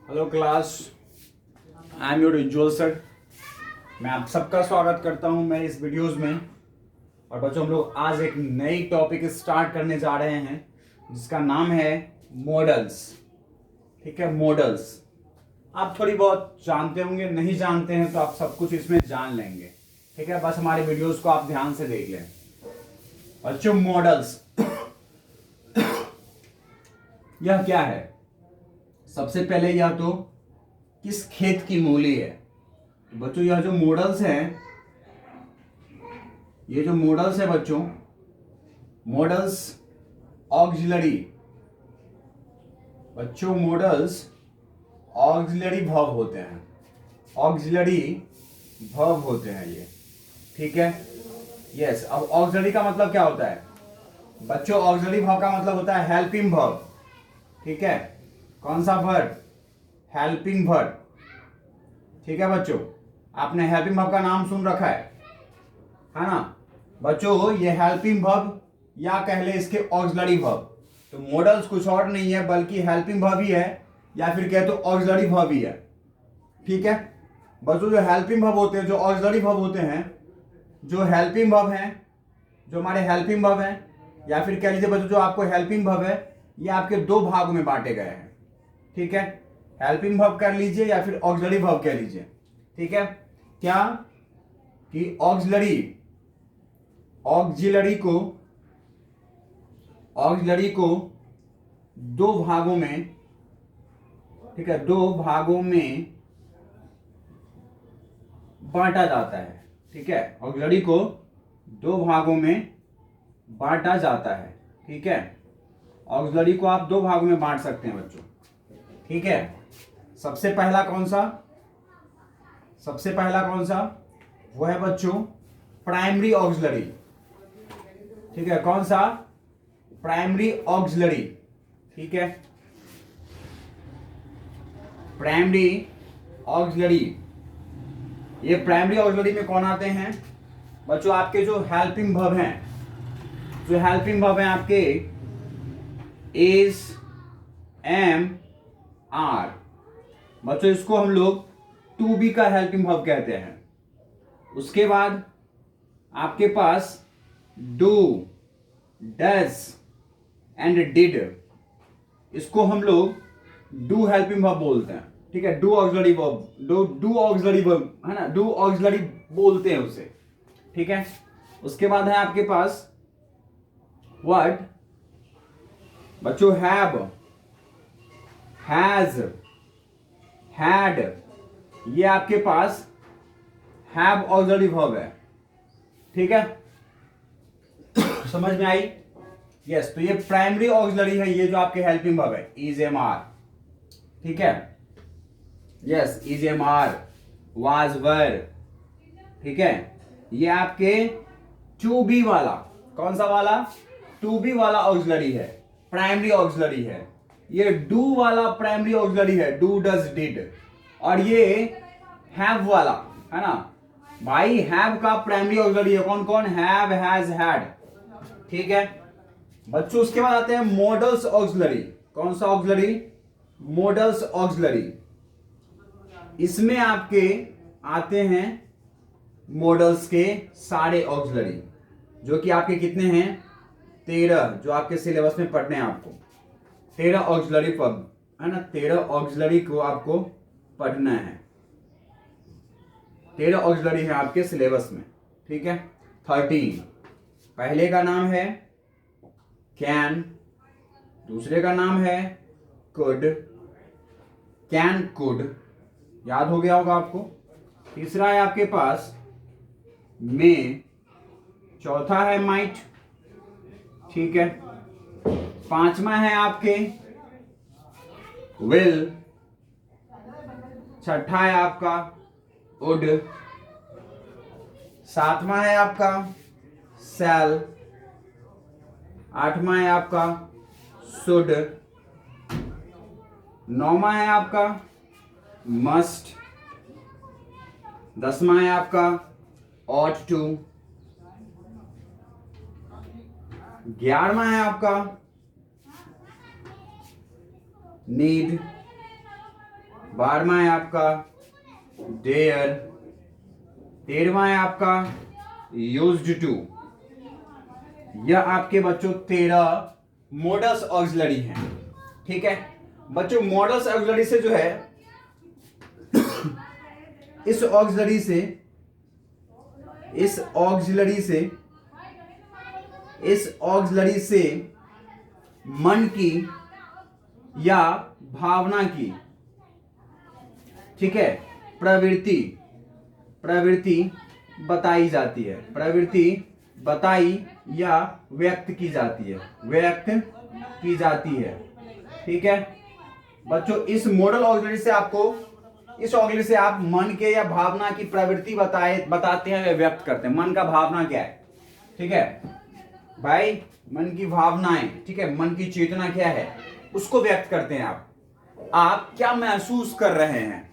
Hello class, I am your Ujjwal sir. मैं आप सबका स्वागत करता हूं मेरे इस वीडियोस में। और बच्चों, हम लोग आज एक नई टॉपिक स्टार्ट करने जा रहे हैं जिसका नाम है मॉडल्स। ठीक है, मॉडल्स आप थोड़ी बहुत जानते होंगे, नहीं जानते हैं तो आप सब कुछ इसमें जान लेंगे। ठीक है, बस हमारे वीडियोस को आप ध्यान से देख लें। बच्चों, मॉडल्स यह क्या है? सबसे पहले यह तो किस खेत की मूली है। तो बच्चों, यह जो मॉडल्स हैं, ये जो मॉडल्स है बच्चों, मॉडल्स ऑक्सिलरी, बच्चों मॉडल्स ऑक्सिलरी वर्ब होते हैं। ऑक्सिलरी वर्ब होते हैं ये। ठीक है, यस। अब ऑक्सिलरी का मतलब क्या होता है बच्चों? ऑक्सिलरी वर्ब का मतलब होता है हेल्पिंग वर्ब। ठीक है, कौन सा वर्ब? Helping verb. ठीक है बच्चों, आपने हेल्पिंग वर्ब का नाम सुन रखा है ना बच्चों? ये हेल्पिंग वर्ब या कह ले इसके ऑक्सिलरी वर्ब। तो मॉडल्स कुछ और नहीं है बल्कि हेल्पिंग वर्ब ही है, या फिर कह तो ऑक्सिलरी वर्ब ही है। ठीक है बच्चों, जो हेल्पिंग वर्ब होते हैं, जो ऑक्सिलरी वर्ब होते हैं, जो हेल्पिंग वर्ब हैं, जो हमारे हेल्पिंग वर्ब हैं, या फिर कह लीजिए बच्चों जो आपको हेल्पिंग वर्ब है, ये आपके दो भागों में बांटे गए हैं। ठीक है, हेल्पिंग वर्ब कर लीजिए या फिर ऑक्सिलरी वर्ब कह लीजिए। ठीक है, क्या कि ऑक्सिलरी को दो भागों में, ठीक है, दो भागों में बांटा जाता है। ठीक है, ऑक्सिलरी को दो भागों में बांटा जाता है। ठीक है, ऑक्सिलरी को आप दो भागों में बांट सकते हैं बच्चों। ठीक है, सबसे पहला कौन सा? वो है बच्चों प्राइमरी ऑक्सिलरी। ठीक है, कौन सा? Primary auxiliary. ठीक है, प्राइमरी ऑक्सिलरी। ये प्राइमरी ऑक्सिलरी में कौन आते हैं बच्चों? आपके जो हेल्पिंग वर्ब हैं, आपके इज, एम, आर। बच्चों, इसको हम लोग टू बी का हेल्पिंग वर्ब कहते हैं। उसके बाद आपके पास डू, डज एंड डिड, इसको हम लोग डू हेल्पिंग वर्ब बोलते हैं। ठीक है, do auxiliary verb, do auxiliary verb है ना, डू ऑक्सिलरी बोलते हैं उसे। ठीक है, उसके बाद है आपके पास व्हाट बच्चों? Have, has, had. ये आपके पास हैव ऑक्सिलरी वर्ब है। ठीक है, समझ में आई? यस। तो ये प्राइमरी ऑक्सिलरी है, ये जो आपके हेल्पिंग वर्ब है, इज, एम, आर। ठीक है, yes, is, am, are, was, were. ठीक है, ये आपके टू बी वाला, कौन सा वाला? टू बी वाला ऑक्सिलरी है, प्राइमरी ऑक्सिलरी है। ये डू वाला प्राइमरी ऑक्सिलरी है, डू, डज, डिड। और ये हैव वाला है ना भाई, हैव का प्राइमरी ऑक्सिलरी है कौन कौन? Have, has, had. ठीक है बच्चों, उसके बाद आते हैं मॉडल्स ऑक्सिलरी। कौन सा ऑक्सिलरी? Models auxiliary. इसमें आपके आते हैं मॉडल्स के सारे ऑक्सिलरी, जो कि आपके कितने हैं? 13, जो आपके सिलेबस में पढ़ने हैं आपको। 13 ऑक्सिलरी वर्ब है ना, 13 ऑक्सिलरी को आपको पढ़ना है। 13 ऑक्सिलरी है आपके सिलेबस में। ठीक है, 13। पहले का नाम है कैन, दूसरे का नाम है कुड, कैन, कुड, याद हो गया होगा आपको। तीसरा है आपके पास मे, चौथा है माइट। ठीक है, पांचवा है आपके विल, छठा है आपका वुड, सातवां है आपका सेल, आठवां है आपका शुड, नौवां है आपका मस्ट, दसवां है आपका ought to, 11वां है आपका नीड, 12वां है आपका डेयर, 13वां है आपका यूज्ड टू। यह आपके बच्चों 13 मॉडल्स ऑक्सिलरी हैं। ठीक है बच्चों, मॉडल्स ऑक्सिलरी से जो है इस ऑक्सिलरी से मन की या भावना की, ठीक है, प्रवृत्ति बताई जाती है, प्रवृत्ति बताई या व्यक्त की जाती है। ठीक है बच्चों, इस मॉडल ऑक्सिलरी से आप मन के या भावना की प्रवृत्ति बताते हैं या व्यक्त करते हैं। मन का भावना क्या है, ठीक है भाई, मन की भावनाएं, ठीक है, मन की चेतना क्या है, उसको व्यक्त करते हैं। आप क्या महसूस कर रहे हैं,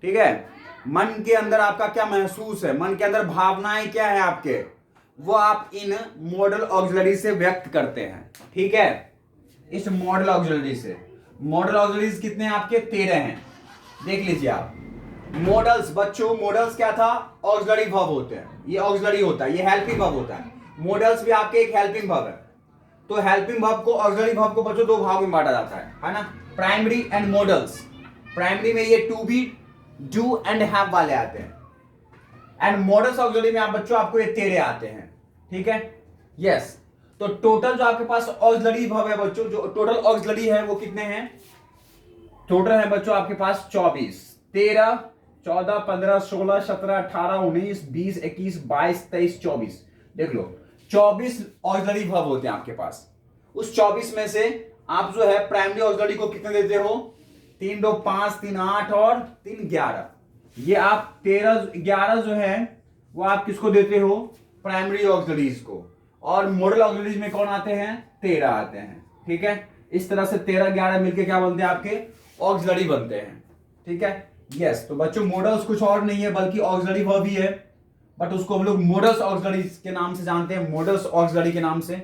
ठीक है, मन के अंदर आपका क्या महसूस है, मन के अंदर भावनाएं क्या है आपके, वो आप इन मॉडल ऑक्सिलरी से व्यक्त करते हैं। ठीक है, इस मॉडल ऑक्सिलरी से, मॉडल ऑक्सिलरीज कितने हैं आपके, 13 हैं। देख लीजिए आप मॉडल्स। बच्चों मॉडल्स क्या था, ऑक्सिलरी वर्ब होते हैं, ये ऑक्सिलरी होता है, ये हेल्पिंग वर्ब होता है। मॉडल्स भी आपके एक हेल्पिंग वर्ब है। तो हेल्पिंग वर्ब को, ऑक्सिलरी वर्ब को बच्चों दो भागों में बांटा जाता है ना, प्राइमरी एंड मॉडल्स। प्राइमरी में ये to be, do and have वाले आते हैं, एंड मॉडल्स ऑक्सिलरी में आप बच्चों आपको ये 13 आते हैं। ठीक है यस। तो टोटल जो आपके पास ऑक्सिलरी वर्ब है बच्चों, जो टोटल ऑक्सिलरी है वो कितने हैं, टोटल है बच्चों आपके पास 24, 13, 14, 15, 16, 17, 18, 19, 20, 21, 22, 23, 24। देख लो 24 ऑक्सिलरी वर्ब होते हैं आपके पास। उस 24 में से आप जो है प्राइमरी ऑक्सिलरी को कितने देते हो, 3, 2, 5, 3, 8 और 3, 11। ये आप 13, 11 जो है वो आप किसको देते हो, प्राइमरी ऑक्सिलरीज को। और मॉडल ऑक्सिलरीज में कौन आते हैं, 13 आते हैं। ठीक है, इस तरह से 13, 11 मिलके क्या बनते हैं, आपके ऑक्सिलरी बनते हैं। ठीक है यस। तो बच्चों मॉडल्स कुछ और नहीं है बल्कि ऑक्सिलरी वर्ब ही है, बट उसको हम लोग मॉडल्स ऑक्सिलरी के नाम से जानते हैं, मॉडल्स ऑक्सिलरी के नाम से।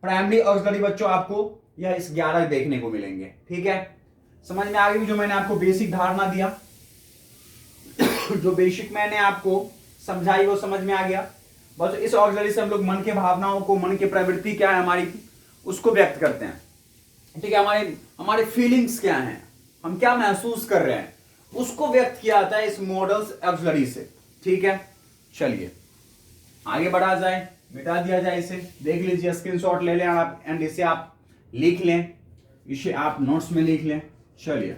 प्राइमरी ऑक्सिलरी बच्चों आपको यह इस 11 देखने को मिलेंगे। ठीक है, समझ में आ गई जो मैंने आपको बेसिक धारणा दिया जो बेसिक मैंने आपको समझाई वो समझ में आ गया। बस इस ऑक्सिलरी से हम लोग मन के भावनाओं को, मन की प्रवृत्ति क्या है हमारी, उसको व्यक्त करते हैं। ठीक है, हमारे फीलिंग्स क्या हैं, हम क्या महसूस कर रहे हैं, उसको व्यक्त किया जाता है इस मॉडल्स ऑक्सिलरी से। ठीक है, चलिए आगे बढ़ा जाए, मिटा दिया जाए इसे। देख लीजिए, स्क्रीनशॉट ले लें आप एंड इसे आप लिख लें, इसे आप नोट्स में लिख लें। चलिए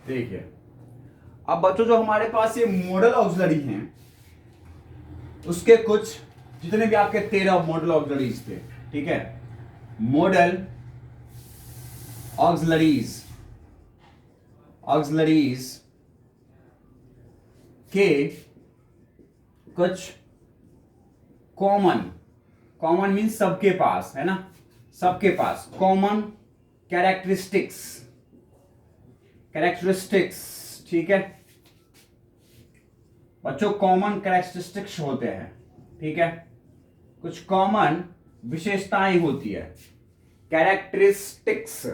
देखिए, अब बच्चों जो हमारे पास ये मॉडल ऑक्सिलरी हैं, उसके कुछ जितने भी आपके 13 मॉडल ऑक्सिलरीज थे, ठीक है, मॉडल ऑक्सिलरीज के कुछ कॉमन मीन्स सबके पास, है ना, सबके पास कॉमन कैरेक्टरिस्टिक्स। ठीक है बच्चों, कॉमन कैरेक्टरिस्टिक्स होते हैं। ठीक है, कुछ कॉमन विशेषताएं होती है, कैरेक्टरिस्टिक्स,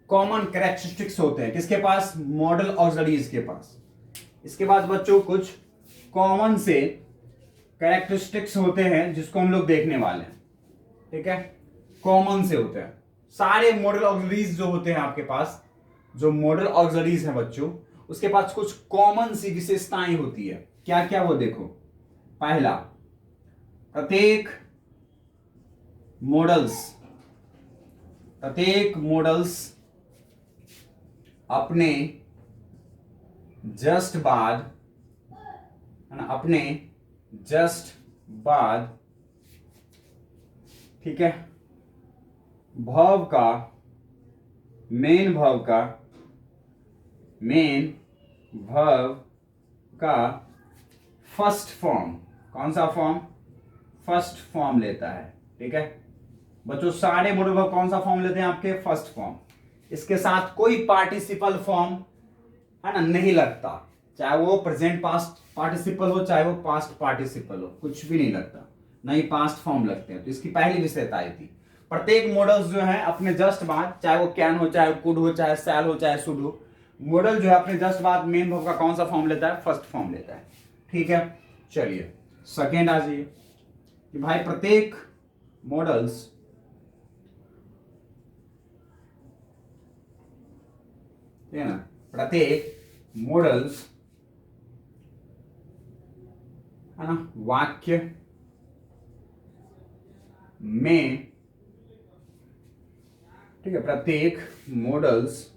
कॉमन कैरेक्टरिस्टिक्स होते हैं किसके पास, मॉडल ऑक्सिलरीज के पास। इसके बाद बच्चों कुछ कॉमन से कैरेक्टरिस्टिक्स होते हैं जिसको हम लोग देखने वाले हैं। ठीक है, कॉमन से होते हैं सारे मॉडल ऑक्सिलरीज जो होते हैं आपके पास, जो मॉडल ऑक्सिलरीज हैं बच्चों, उसके पास कुछ कॉमन सी विशेषताएं होती है। क्या क्या, वो देखो। पहला, प्रत्येक मॉडल्स अपने जस्ट बाद, ठीक है, मेन वर्ब का फर्स्ट फॉर्म, कौन सा फॉर्म, फर्स्ट फॉर्म लेता है। ठीक है, बच्चों सारे मॉडल वर्ब कौन सा फॉर्म लेते हैं आपके? First form. इसके साथ कोई पार्टिसिपल फॉर्म है ना नहीं लगता, चाहे वो प्रेजेंट पास्ट पार्टिसिपल हो चाहे वो पास्ट पार्टिसिपल हो, कुछ भी नहीं लगता, ना ही पास्ट फॉर्म लगते हैं। तो इसकी पहली विशेषता आई थी। प्रत्येक मॉडल्स जो है अपने जस्ट बाद, चाहे वो कैन हो चाहे कुड हो चाहे सैल हो चाहे शुड हो, मॉडल जो है अपने जस्ट बाद मेन वर्ब का कौन सा फॉर्म लेता है? फर्स्ट फॉर्म लेता है। ठीक है, चलिए सेकेंड आ जाइए कि भाई प्रत्येक मॉडल्स है ना, प्रत्येक मॉडल्स है ना वाक्य में, ठीक है, प्रत्येक मॉडल्स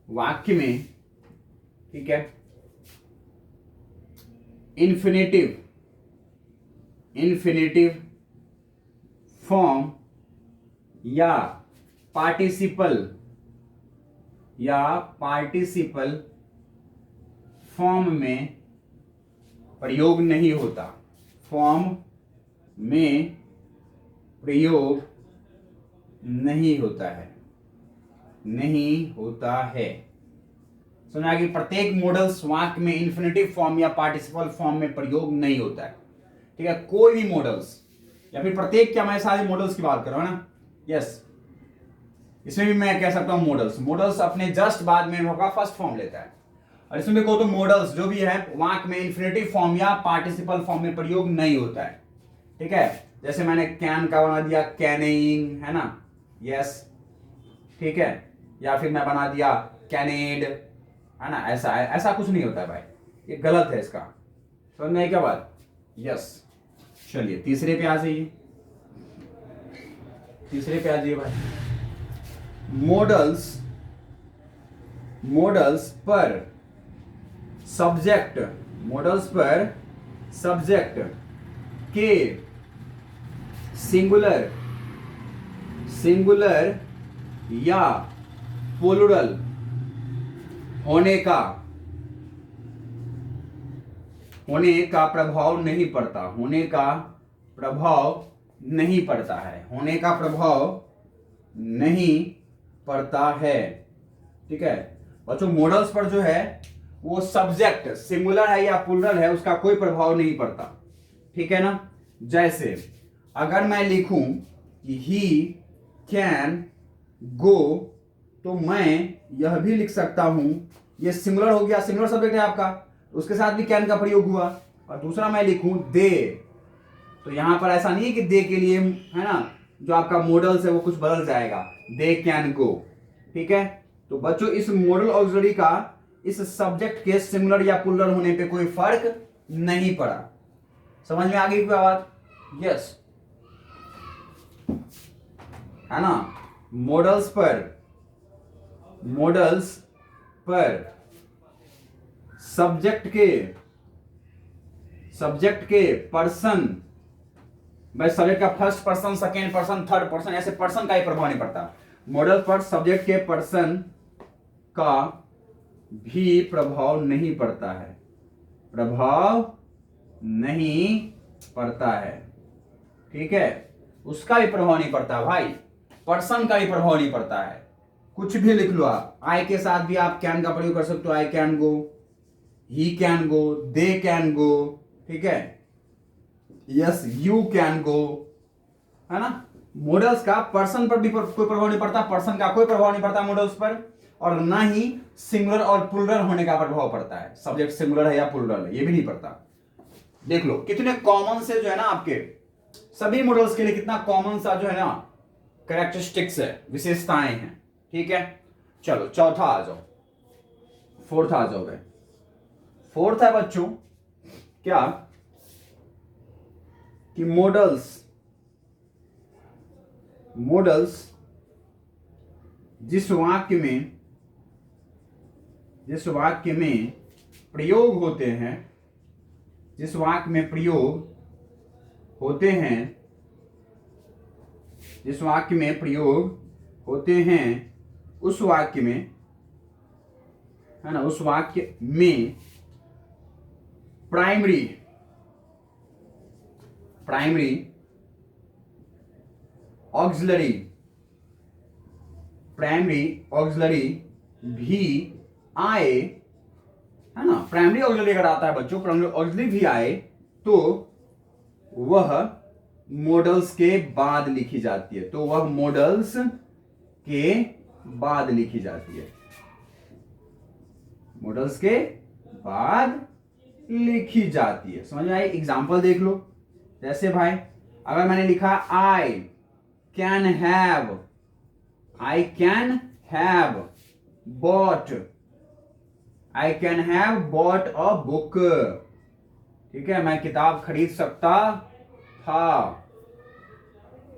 वाक्य में, ठीक है, इन्फिनेटिव फॉर्म या पार्टिसिपल फॉर्म में प्रयोग नहीं होता, फॉर्म में प्रयोग नहीं होता है, समझा कि प्रत्येक मॉडल्स वाक्य में इन्फिनेटिव फॉर्म या पार्टिसिपल फॉर्म में प्रयोग नहीं होता है। ठीक है, कोई भी मॉडल्स या फिर प्रत्येक, क्या मैं सारे मॉडल्स की बात कर रहा हूं ना? यस, इसमें भी मैं कह सकता हूं मॉडल्स अपने जस्ट बाद में होगा फर्स्ट फॉर्म लेता है। और इसमें भी कहो तो मॉडल्स जो भी है वाक्य में इन्फिनेटिव फॉर्म या पार्टिसिपल फॉर्म में प्रयोग नहीं होता है। ठीक है, जैसे मैंने कैन का बना दिया कैनिंग, है ना? यस, ठीक है, या फिर मैं बना दिया कैनेड, है ना? ऐसा कुछ नहीं होता है भाई, ये गलत है, इसका समझ में आई क्या बात? यस, चलिए तीसरे पे आ जाइए, भाई। मॉडल्स पर सब्जेक्ट के सिंगुलर या प्लूरल होने का प्रभाव नहीं पड़ता है, ठीक है बच्चों। मॉडल्स पर जो है वो सब्जेक्ट सिंगुलर है या प्लूरल है उसका कोई प्रभाव नहीं पड़ता, ठीक है ना? जैसे अगर मैं लिखूं कि ही कैन गो, तो मैं यह भी लिख सकता हूं, ये सिंगुलर हो गया, सिंगुलर सब्जेक्ट है आपका, उसके साथ भी कैन का प्रयोग हुआ। और दूसरा मैं लिखूं दे, तो यहां पर ऐसा नहीं है कि दे के लिए, है ना, जो आपका मॉडल्स है वो कुछ बदल जाएगा, दे कैन गो, ठीक है। तो बच्चों इस मॉडल ऑक्सिलरी का इस सब्जेक्ट के सिंगुलर या प्लूरल होने पे कोई फर्क नहीं पड़ा। समझ में आ गई क्या बात? यस, है ना? मॉडल्स पर सब्जेक्ट के पर्सन, भाई सब्जेक्ट का first person, second person, third person, ऐसे पर्सन का ही प्रभाव नहीं पड़ता। मॉडल पर सब्जेक्ट के पर्सन का भी प्रभाव नहीं पड़ता है, ठीक है, उसका भी प्रभाव नहीं पड़ता भाई, पर्सन का भी प्रभाव नहीं पड़ता है। कुछ भी लिख लो आप, आई के साथ भी आप कैन का प्रयोग कर सकते हो, I can go, he can go, they can go, ठीक है, यस यू कैन गो, है ना? मॉडल्स का पर्सन पर भी कोई प्रभाव नहीं पड़ता, पर्सन का कोई प्रभाव नहीं पड़ता मॉडल्स पर, और ना ही सिंगुलर और प्लूरल होने का प्रभाव पड़ता है, सब्जेक्ट सिंगुलर है या प्लूरल है ये भी नहीं पड़ता। देख लो कितने कॉमन से जो है ना आपके सभी मॉडल्स के लिए कितना कॉमन सा जो है ना कैरेक्टरिस्टिक्स है, विशेषताएं हैं, ठीक है। चलो चौथा आ जाओ, फोर्थ आ जाओ। फोर्थ है बच्चों क्या कि मॉडल्स जिस वाक्य में प्रयोग होते हैं, उस वाक्य में, है ना, उस वाक्य में प्राइमरी ऑक्सिलरी, प्राइमरी ऑक्सिलरी भी आए, है ना, प्राइमरी ऑक्सिलरी अगर आता है बच्चों, प्राइमरी ऑक्सिलरी भी आए तो वह मॉडल्स के बाद लिखी जाती है, तो वह मॉडल्स के बाद लिखी जाती है, मॉडल्स के बाद लिखी जाती है। समझ में आई? एग्जांपल देख लो, जैसे भाई अगर मैंने लिखा I can have, I can have bought, I can have bought a book, ठीक है, मैं किताब खरीद सकता था,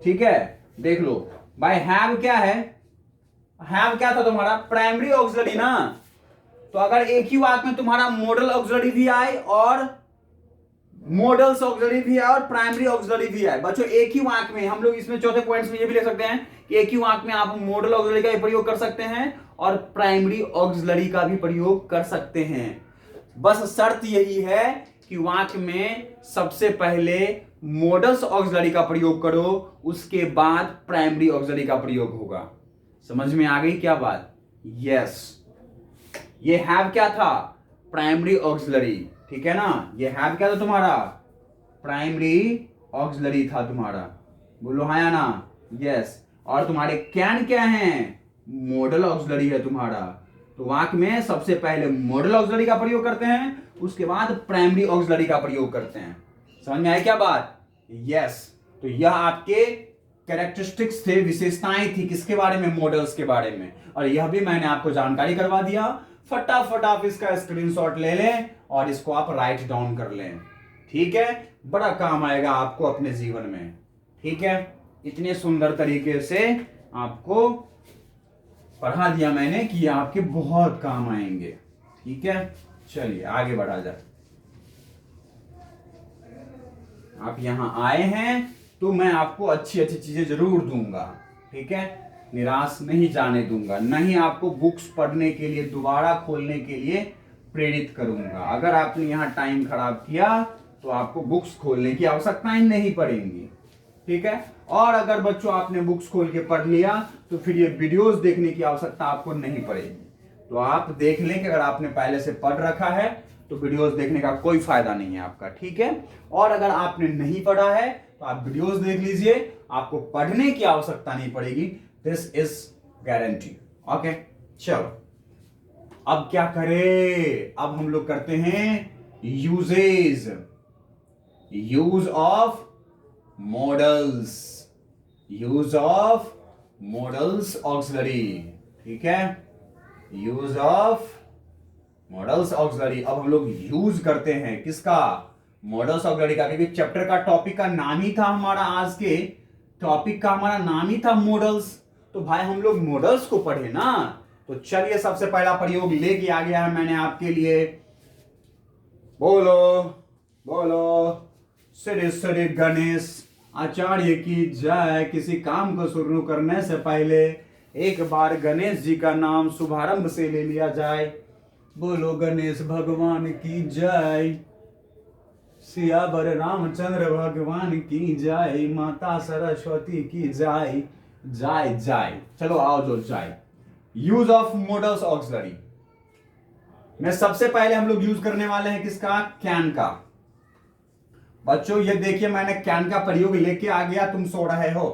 ठीक है। देख लो भाई, हैव क्या है, हैव क्या था तुम्हारा, प्राइमरी ऑक्सिलरी ना, तो अगर एक ही वाक्य में तुम्हारा मॉडल ऑक्सिलरी भी आए और मॉडल्स ऑक्सिलरी भी आए और प्राइमरी ऑक्सिलरी भी आए, बच्चों एक ही वाक्य में, हम लोग इसमें चौथे पॉइंट्स में ये भी ले सकते हैं कि एक ही वाक्य में आप मॉडल ऑक्सिलरी का भी प्रयोग कर सकते हैं और प्राइमरी ऑक्सिलरी का भी प्रयोग कर सकते हैं। बस शर्त यही है कि वाक्य में सबसे पहले मॉडल्स ऑक्सिलरी का प्रयोग करो, उसके बाद प्राइमरी ऑक्सिलरी का प्रयोग होगा। समझ में आ गई क्या बात? यस। ये हैव क्या था, प्राइमरी ऑक्सिलरी, ठीक है ना, ये हैव क्या था तुम्हारा, प्राइमरी ऑक्सिलरी था तुम्हारा, बोलो हाँ या ना? यस। और तुम्हारे कैन क्या है, मॉडल ऑक्सिलरी है तुम्हारा, तो वाक्य में सबसे पहले मॉडल ऑक्सिलरी का प्रयोग करते हैं, उसके बाद प्राइमरी ऑक्सिलरी का प्रयोग करते हैं। समझ में आई क्या बात? यस। तो यह आपके कैरेक्टरिस्टिक्स थे, विशेषताएं थी, किसके बारे में, मॉडल्स के बारे में, और यह भी मैंने आपको जानकारी करवा दिया। फटाफट आप इसका स्क्रीनशॉट ले लें और इसको आप राइट डाउन कर लें, ठीक है, बड़ा काम आएगा आपको अपने जीवन में, ठीक है। इतने सुंदर तरीके से आपको पढ़ा दिया मैंने कि ये आपके बहुत काम आएंगे, ठीक है। चलिए आगे बढ़ा जाए। आप यहां आए हैं तो मैं आपको अच्छी अच्छी चीजें जरूर दूंगा, ठीक है, निराश नहीं जाने दूंगा, नहीं आपको बुक्स पढ़ने के लिए, दोबारा खोलने के लिए प्रेरित करूंगा। अगर आपने यहाँ टाइम खराब किया तो आपको बुक्स खोलने की आवश्यकताएं नहीं पड़ेंगी, ठीक है। और अगर बच्चों आपने बुक्स खोल के पढ़ लिया तो फिर ये वीडियोस देखने की आवश्यकता आपको नहीं पड़ेगी। तो आप देख लें कि अगर आपने पहले से पढ़ रखा है तो वीडियोस देखने का कोई फायदा नहीं है आपका, ठीक है। और अगर आपने नहीं पढ़ा है तो आप वीडियोस देख लीजिए, आपको पढ़ने की आवश्यकता नहीं पड़ेगी, दिस इज गारंटी, ओके। चलो अब क्या करें, अब हम लोग करते हैं uses, use of models, use of models auxiliary, ठीक है, यूज ऑफ मॉडल्स ऑक्सिलरी। अब हम लोग यूज करते हैं किसका, मॉडल्स ऑक्सिलरी का, क्योंकि चैप्टर का टॉपिक का नाम ही था हमारा, आज के टॉपिक का हमारा नाम ही था मॉडल्स, तो भाई हम लोग मॉडल्स को पढ़े ना। तो चलिए सबसे पहला प्रयोग लेके आ गया है मैंने आपके लिए, बोलो बोलो श्री श्री गणेश आचार्य की जय। किसी काम को शुरू करने से पहले एक बार गणेश जी का नाम शुभारंभ से ले लिया जाए। बोलो गणेश भगवान की जय, सियावर रामचंद्र भगवान की जय, माता सरस्वती की जय, जय जय। चलो आओ जो जय। यूज ऑफ मॉडल्स ऑक्सिलरी में सबसे पहले हम लोग यूज करने वाले हैं किसका, कैन का। बच्चों ये देखिए मैंने कैन का प्रयोग लेके आ गया, तुम सो रहे हो,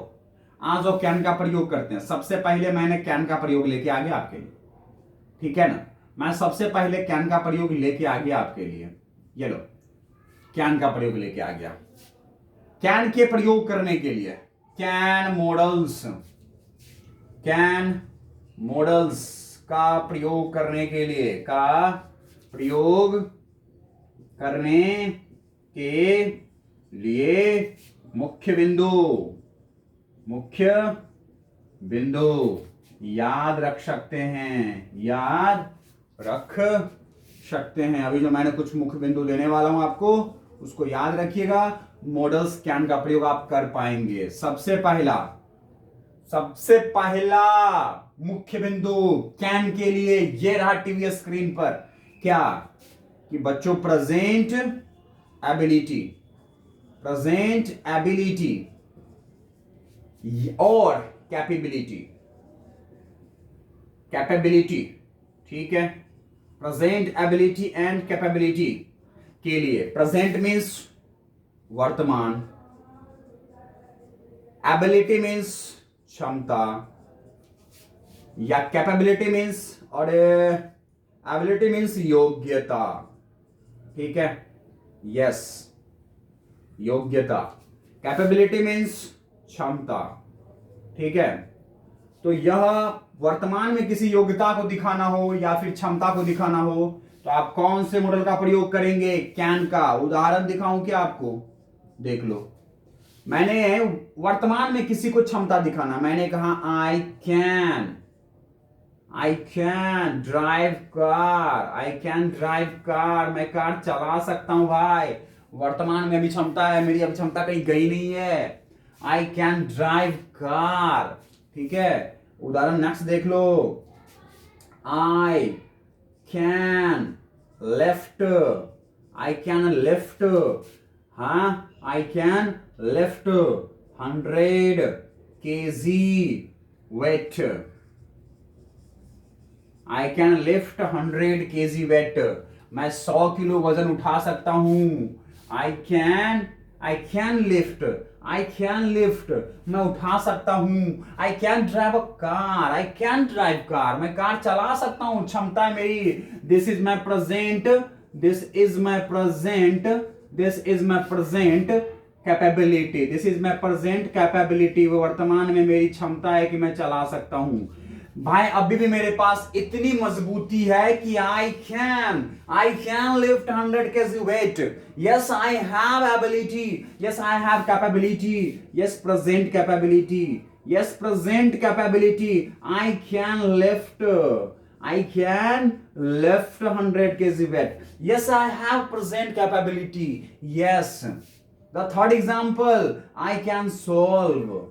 आज वो कैन का प्रयोग करते हैं। सबसे पहले मैंने कैन का प्रयोग लेके आ गया आपके लिए, ठीक है ना, मैं सबसे पहले कैन का प्रयोग लेके आ गया आपके लिए, ये लो कैन का प्रयोग लेके आ गया। कैन के प्रयोग करने के लिए, कैन मॉडल्स, कैन मॉडल्स का प्रयोग करने के लिए, का प्रयोग करने के लिए मुख्य बिंदु, मुख्य बिंदु याद रख सकते हैं, याद रख सकते हैं। अभी जो मैंने कुछ मुख्य बिंदु देने वाला हूं आपको, उसको याद रखिएगा, मॉडल्स कैन का प्रयोग आप कर पाएंगे। सबसे पहला मुख्य बिंदु कैन के लिए ये रहा टीवी स्क्रीन पर, क्या कि बच्चों प्रेजेंट एबिलिटी, प्रेजेंट एबिलिटी, और कैपेबिलिटी, कैपेबिलिटी, ठीक है, प्रेजेंट एबिलिटी एंड कैपेबिलिटी के लिए प्रेजेंट मीन्स वर्तमान, एबिलिटी मीन्स क्षमता, या कैपेबिलिटी मीन्स और एबिलिटी मीन्स योग्यता, ठीक है, यस, योग्यता, कैपेबिलिटी मीन्स क्षमता, ठीक है। तो यह वर्तमान में किसी योग्यता को दिखाना हो या फिर क्षमता को दिखाना हो तो आप कौन से मॉडल का प्रयोग करेंगे? कैन का। उदाहरण दिखाऊं क्या आपको? देख लो, मैंने वर्तमान में किसी को क्षमता दिखाना, मैंने कहा I can drive car, I can drive car, मैं कार चला सकता हूं भाई, वर्तमान में भी क्षमता है मेरी, अभी क्षमता कहीं गई नहीं है। आई कैन ड्राइव कार, ठीक है। उदाहरण नेक्स्ट देख लो, I can lift, I can lift, हाँ, I can lift 100 kg weight, I can lift 100 kg weight, मैं 100 किलो वजन उठा सकता हूं। आई can lift, I can lift, मैं उठा सकता हूं। I can drive a car, I can drive car, मैं कार चला सकता हूं, क्षमता है मेरी। This is my present, this is my present, this is my present capability, this is my present capability, वो वर्तमान में मेरी क्षमता है कि मैं चला सकता हूं। भाई अभी भी मेरे पास इतनी मजबूती है कि आई can lift 100 kg weight, yes I have ability, yes I have capability, yes present capability, yes present capability, I can lift 100 kg weight, yes I have present capability, yes. The third example, I can solve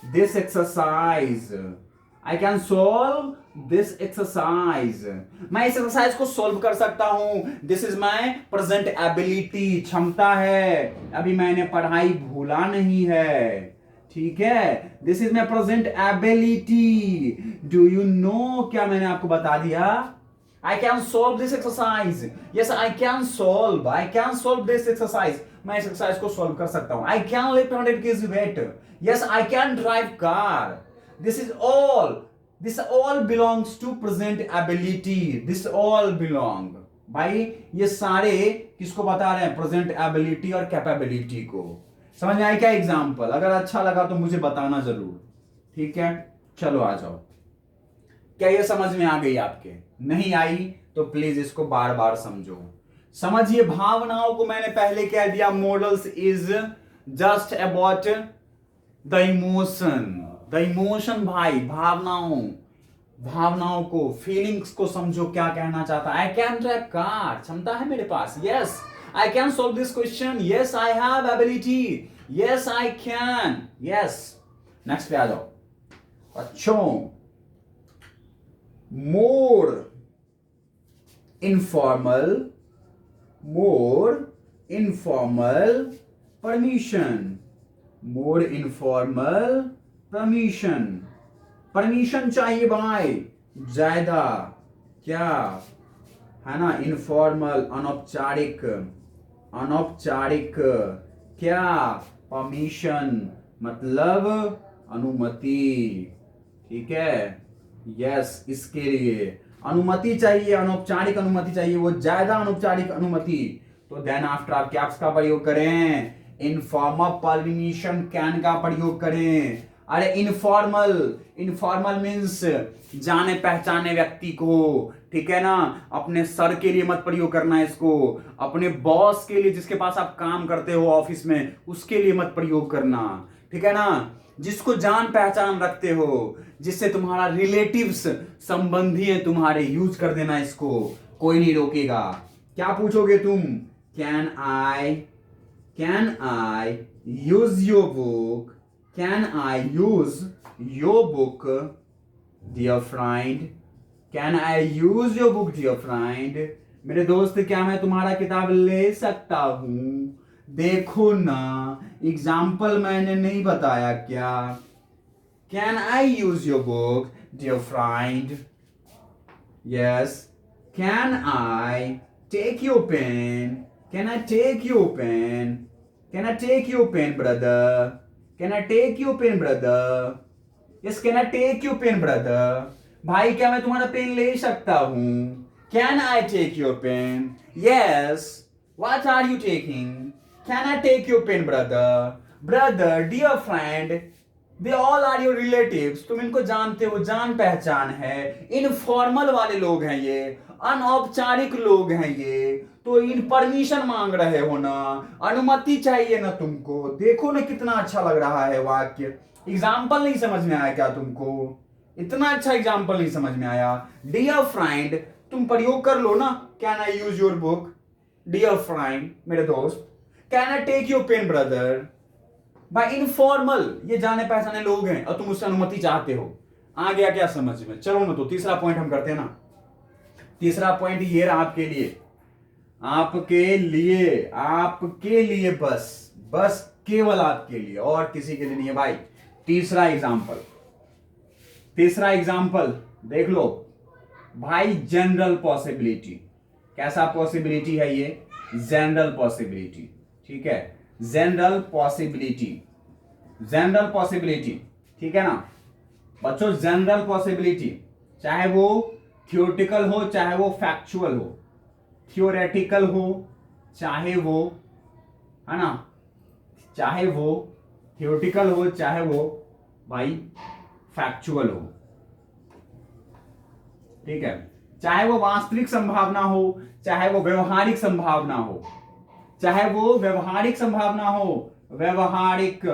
this exercise, I can solve this exercise, मैं इस exercise को solve कर सकता हूं। This is my present ability, क्षमता है, अभी मैंने पढ़ाई भूला नहीं है, ठीक है। This is my present ability. Do you know, क्या मैंने आपको बता दिया? I can solve this exercise. Yes, I can solve this exercise. मैं इस एक्सरसाइज को सॉल्व कर सकता हूं। I can lift 100 kg weight. Yes, I can drive car. This all belongs to present ability. This all belong. भाई ये सारे किसको बता रहे हैं? प्रेजेंट एबिलिटी और कैपेबिलिटी को। समझ में आया क्या एग्जाम्पल? अगर अच्छा लगा तो मुझे बताना जरूर, ठीक है। चलो आ जाओ, क्या ये समझ में आ गई आपके? नहीं आई तो प्लीज इसको बार बार समझो। समझिए, भावनाओं को मैंने पहले कह दिया, models is just about the emotion भाई, भावनाओं को, फीलिंग्स को समझो क्या कहना चाहता है। आई कैन ड्राइव कार, क्षमता है मेरे पास, yes. I can solve this question, yes I have ability, yes I can, yes. Next पे आ जाओ। अच्छों, more informal permission चाहिए भाई, ज्यादा, क्या है ना, इनफॉर्मल, अनौपचारिक, क्या, परमिशन मतलब अनुमति, ठीक है, यस। इसके लिए अनुमति चाहिए, अनौपचारिक अनुमति चाहिए, वो ज्यादा अनौपचारिक अनुमति, तो देन आफ्टर आप कैप्स का प्रयोग करें, इनफॉर्मल परमिशन कैन का प्रयोग करें। अरे इनफॉर्मल मीन्स जाने पहचाने व्यक्ति को, ठीक है ना। अपने सर के लिए मत प्रयोग करना है इसको, अपने बॉस के लिए, जिसके पास आप काम करते हो ऑफिस में, उसके लिए मत प्रयोग करना, ठीक है ना। जिसको जान पहचान रखते हो, जिससे तुम्हारा रिलेटिव्स, संबंधी है तुम्हारे, यूज कर देना इसको, कोई नहीं रोकेगा। क्या पूछोगे तुम? Can I use your book, can I use your book dear friend, can I use your book dear friend, मेरे दोस्त क्या मैं तुम्हारा किताब ले सकता हूं? देखो ना, एग्जाम्पल मैंने नहीं बताया क्या? Can I use your book dear friend? Yes. Can I take your pen? Can I take your pen? Can I take your pen brother? Can I take your pen brother? Yes, can I take your pen brother? भाई क्या मैं तुम्हारा pen ले सकता हूं? Can I take your pen? Yes. What are you taking? Can I take your pen brother? Brother, dear friend, they all are your relatives. तुम इनको जानते हो, जान पहचान है। इनफॉर्मल वाले लोग हैं ये, अनौपचारिक लोग हैं ये, तो इन परमिशन मांग रहे हो ना, अनुमति चाहिए ना तुमको। देखो ना कितना अच्छा लग रहा है वाक्य। एग्जाम्पल नहीं समझ में आया क्या तुमको? इतना अच्छा एग्जाम्पल नहीं समझ में आया? डियर फ्रेंड, तुम प्रयोग कर लो ना। Can I use your book? Dear friend, मेरे दोस्त। Can I take your pen brother? भाई इनफॉर्मल, ये जाने पहचाने लोग हैं और तुम उससे अनुमति चाहते हो। आ गया क्या समझ में? चलो ना, तो तीसरा पॉइंट हम करते हैं ना। तीसरा पॉइंट ये रहा आपके लिए, आपके लिए, आपके लिए, बस बस केवल आपके लिए, और किसी के लिए नहीं है भाई। तीसरा एग्जाम्पल, तीसरा एग्जाम्पल देख लो भाई। General possibility. कैसा पॉसिबिलिटी है ये? General possibility. ठीक है, जनरल पॉसिबिलिटी, जनरल पॉसिबिलिटी। ठीक है ना बच्चों? जनरल पॉसिबिलिटी, चाहे वो थियोरेटिकल हो, चाहे वो फैक्चुअल हो, थियोरेटिकल हो, चाहे वो, है ना, चाहे वो थियोरेटिकल हो, चाहे वो भाई फैक्चुअल हो। ठीक है, चाहे वो वास्तविक संभावना हो, चाहे वो व्यवहारिक संभावना हो, चाहे वो व्यवहारिक संभावना हो, व्यवहारिक,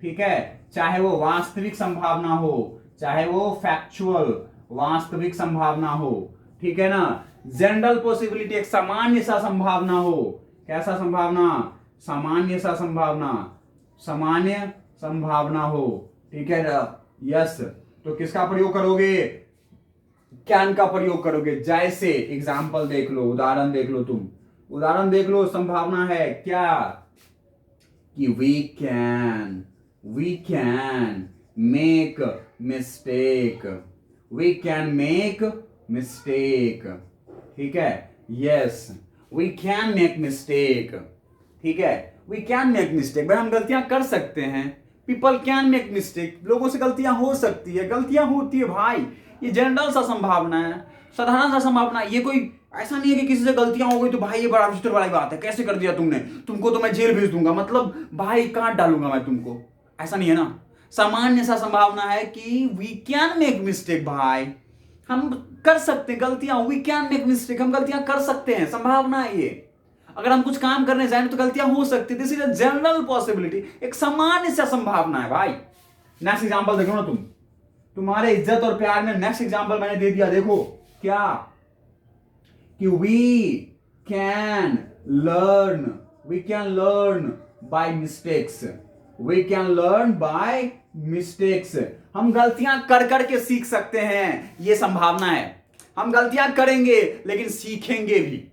ठीक है, चाहे वो वास्तविक संभावना हो, चाहे वो फैक्चुअल, वास्तविक संभावना हो। ठीक है ना? जनरल पॉसिबिलिटी एक सामान्य सा संभावना हो। कैसा संभावना? सामान्य सा संभावना, सामान्य संभावना हो। ठीक है ना? यस। तो किसका प्रयोग करोगे? कैन का प्रयोग करोगे। जैसे एग्जाम्पल देख लो, उदाहरण देख लो, तुम उदाहरण देख लो। संभावना है क्या कि we can make mistake, we can make mistake. ठीक है, yes, we can make mistake. ठीक है, वी कैन मेक मिस्टेक, भाई हम गलतियां कर सकते हैं। पीपल कैन मेक मिस्टेक, लोगों से गलतियां हो सकती है, गलतियां होती है भाई। ये जनरल सा संभावना है, साधारण सा संभावना। ये कोई ऐसा नहीं है कि किसी से गलतियां हो गई तो भाई ये बड़ा विचित्र वाली बात है, कैसे कर दिया तुमने, तुमको तो मैं जेल भेज दूंगा, मतलब भाई काट डालूंगा मैं तुमको। ऐसा नहीं है ना। सामान्य सा संभावना है कि वी कैन मेक मिस्टेक, भाई हम कर सकते हैं गलतियां, वी कैन मेक मिस्टेक, हम गलतियां कर सकते हैं, संभावना है ये। अगर हम कुछ काम करने जाए तो गलतियां हो सकती है, this is a general possibility, एक सामान्य सा संभावना है भाई। नेक्स्ट एग्जांपल देखो ना तुम, तुम्हारे इज्जत और प्यार में नेक्स्ट एग्जांपल मैंने दे दिया। देखो क्या कि we can learn by mistakes, we can learn by mistakes. हम गलतियां कर करके सीख सकते हैं, ये संभावना है। हम गलतियां करेंगे लेकिन सीखेंगे भी।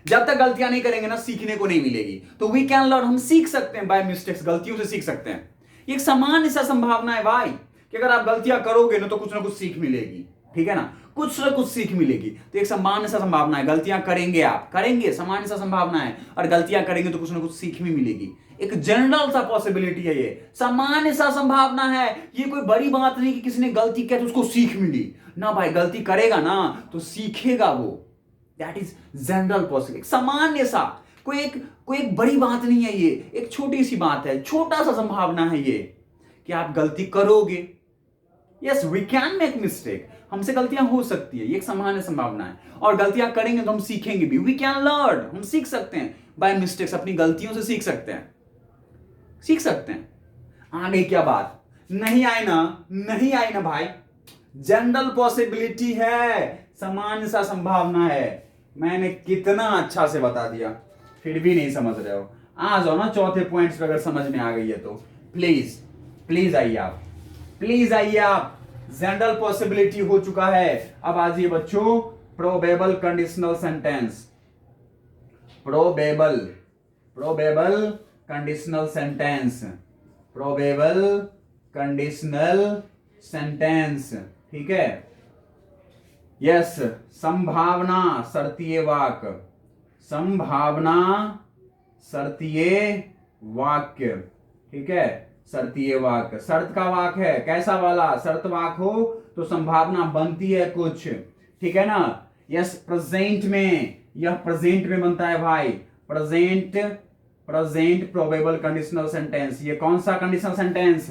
जब तक गलतियां नहीं करेंगे ना, सीखने को नहीं मिलेगी। तो वी कैन लर्न, हम सीख सकते हैं बाय मिस्टेक्स, गलतियों से सीख सकते हैं। ये एक सामान्य सा संभावना है भाई कि अगर आप गलतियां करोगे ना तो कुछ ना कुछ सीख मिलेगी। ठीक है ना, कुछ ना कुछ सीख मिलेगी। तो एक सामान्य सा संभावना है, गलतियां करेंगे, आप करेंगे, सामान्य सा संभावना है, और गलतियां करेंगे तो कुछ ना कुछ सीख भी मिलेगी। एक जनरल सा पॉसिबिलिटी है ये, सामान्य सा संभावना है। ये कोई बड़ी बात नहीं कि किसी ने गलती किया तो उसको सीख मिली ना भाई, गलती करेगा ना तो सीखेगा वो। दैट इज जनरल पॉसिबिलिटी, सामान्य सा, कोई एक बड़ी बात नहीं है ये, एक छोटी सी बात है, छोटा सा संभावना है ये कि आप गलती करोगे। Yes, we can make mistake, हमसे गलतियां हो सकती है, ये एक सामान्य संभावना है। और गलतियां करेंगे तो हम सीखेंगे भी, वी कैन लर्न, हम सीख सकते हैं बाय मिस्टेक्स, अपनी गलतियों से सीख सकते हैं, सीख सकते हैं। आगे क्या बात? नहीं आई ना, नहीं आई ना भाई, जनरल पॉसिबिलिटी है, सामान्य सा संभावना है। मैंने कितना अच्छा से बता दिया, फिर भी नहीं समझ रहे हो। आ जाओ ना चौथे पॉइंट्स पे, अगर समझ में आ गई है तो प्लीज प्लीज आइए आप, प्लीज आइए आप। जनरल पॉसिबिलिटी हो चुका है, अब आ जाइए probable conditional sentence. Probable probable conditional sentence, probable conditional sentence, ठीक है। यस, संभावना शर्तीय वाक्य, संभावना शर्तीय वाक्य, ठीक है। शर्तीय वाक्य शर्त का वाक्य है, कैसा वाला? शर्त वाक्य हो तो संभावना बनती है कुछ, ठीक है ना। यस, प्रेजेंट में, यह प्रेजेंट में बनता है भाई, present, present probable conditional sentence. ये कौन सा conditional sentence?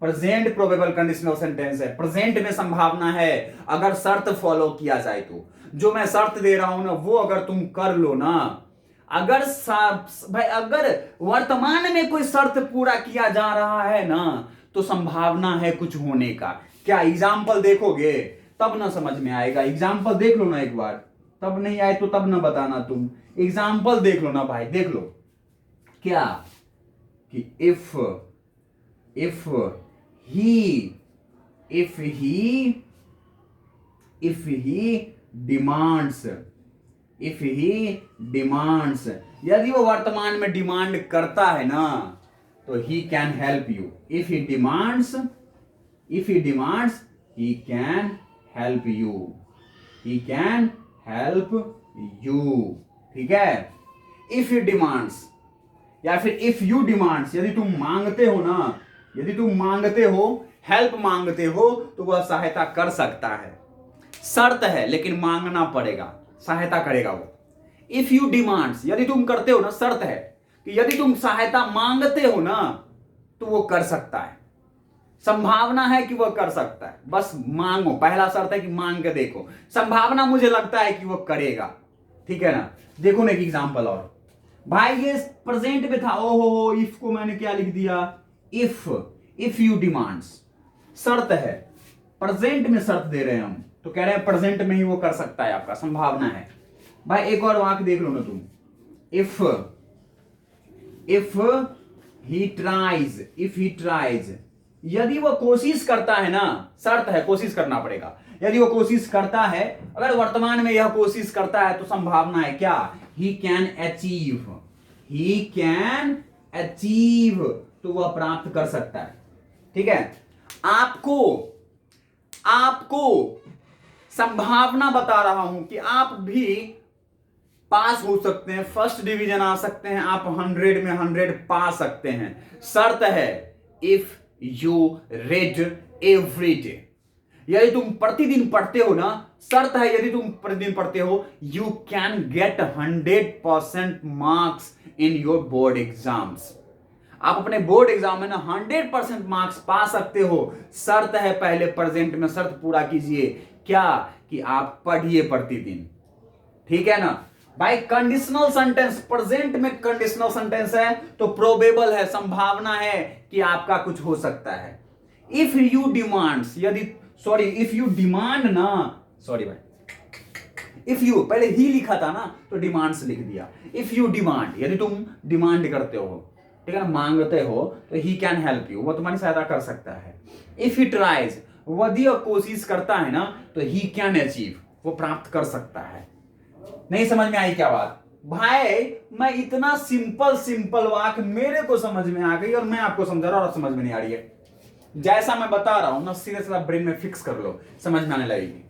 Present probable conditional sentence है। प्रेजेंट में संभावना है अगर शर्त फॉलो किया जाए तो। जो मैं शर्त दे रहा हूं ना वो अगर तुम कर लो ना, अगर भाई अगर वर्तमान में कोई शर्त पूरा किया जा रहा है ना तो संभावना है कुछ होने का। क्या एग्जाम्पल देखोगे तब ना समझ में आएगा। एग्जाम्पल देख लो ना एक बार, तब नहीं आए तो तब ना बताना तुम। एग्जाम्पल देख लो ना भाई, देख लो। क्या कि if he demands, if he demands, यदि वो वर्तमान में डिमांड करता है ना तो he can help you. If he demands, he can help you. He can help you, ठीक है। If he demands या फिर if you demands, यदि तुम मांगते हो ना, यदि तुम मांगते हो, हेल्प मांगते हो तो वह सहायता कर सकता है। शर्त है लेकिन मांगना पड़ेगा, सहायता करेगा वो। इफ यू डिमांड्स, यदि तुम करते हो ना, शर्त है कि यदि तुम सहायता मांगते हो ना तो वो कर सकता है। संभावना है कि वह कर सकता है, बस मांगो। पहला शर्त है कि मांग के देखो, संभावना मुझे लगता है कि वह करेगा, ठीक है ना। देखो ना एक एग्जांपल और भाई, ये प्रेजेंट में था। ओहो, इफ को मैंने क्या लिख दिया? इफ यू डिमांड्स, शर्त है, प्रेजेंट में शर्त दे रहे हैं हम, तो कह रहे हैं प्रेजेंट में ही वो कर सकता है, आपका संभावना है। भाई एक और वाक्य देख लो ना तुम, इफ ही ट्राइज, यदि वो कोशिश करता है ना, शर्त है, कोशिश करना पड़ेगा। यदि वो कोशिश करता है, अगर वर्तमान में यह कोशिश करता है तो संभावना है क्या? ही कैन अचीव, तो वह प्राप्त कर सकता है, ठीक है। आपको संभावना बता रहा हूं कि आप भी पास हो सकते हैं, फर्स्ट डिवीजन आ सकते हैं, आप 100 में 100 पा सकते हैं। शर्त है if you read every day, यदि तुम प्रतिदिन पढ़ते हो ना, शर्त है यदि तुम प्रतिदिन पढ़ते हो, you can get 100% marks in your board exams. आप अपने बोर्ड एग्जाम में ना 100% मार्क्स पा सकते हो। शर्त है पहले प्रेजेंट में शर्त पूरा कीजिए, क्या? कि आप पढ़िए प्रतिदिन, ठीक है ना भाई। कंडीशनल सेंटेंस, प्रेजेंट में कंडीशनल सेंटेंस है तो प्रोबेबल है, संभावना है कि आपका कुछ हो सकता है। If you demands, if you demand ना, सॉरी भाई, इफ यू पहले ही लिखा था ना तो डिमांड्स लिख दिया। इफ यू डिमांड, यदि तुम डिमांड करते हो, ठीक है ना, मांगते हो, तो ही कैन हेल्प यू, वो तुम्हारी सहायता कर सकता है। इफ ही ट्राइज, यदि कोशिश करता है ना तो ही कैन अचीव, वो प्राप्त कर सकता है। नहीं समझ में आई क्या बात? भाई मैं इतना सिंपल वाक्य मेरे को समझ में आ गई और मैं आपको समझा रहा हूं और समझ में नहीं आ रही है। जैसा मैं बता रहा हूं ना सीधे सीधा ब्रेन में फिक्स कर लो, समझ में आने लगेगी।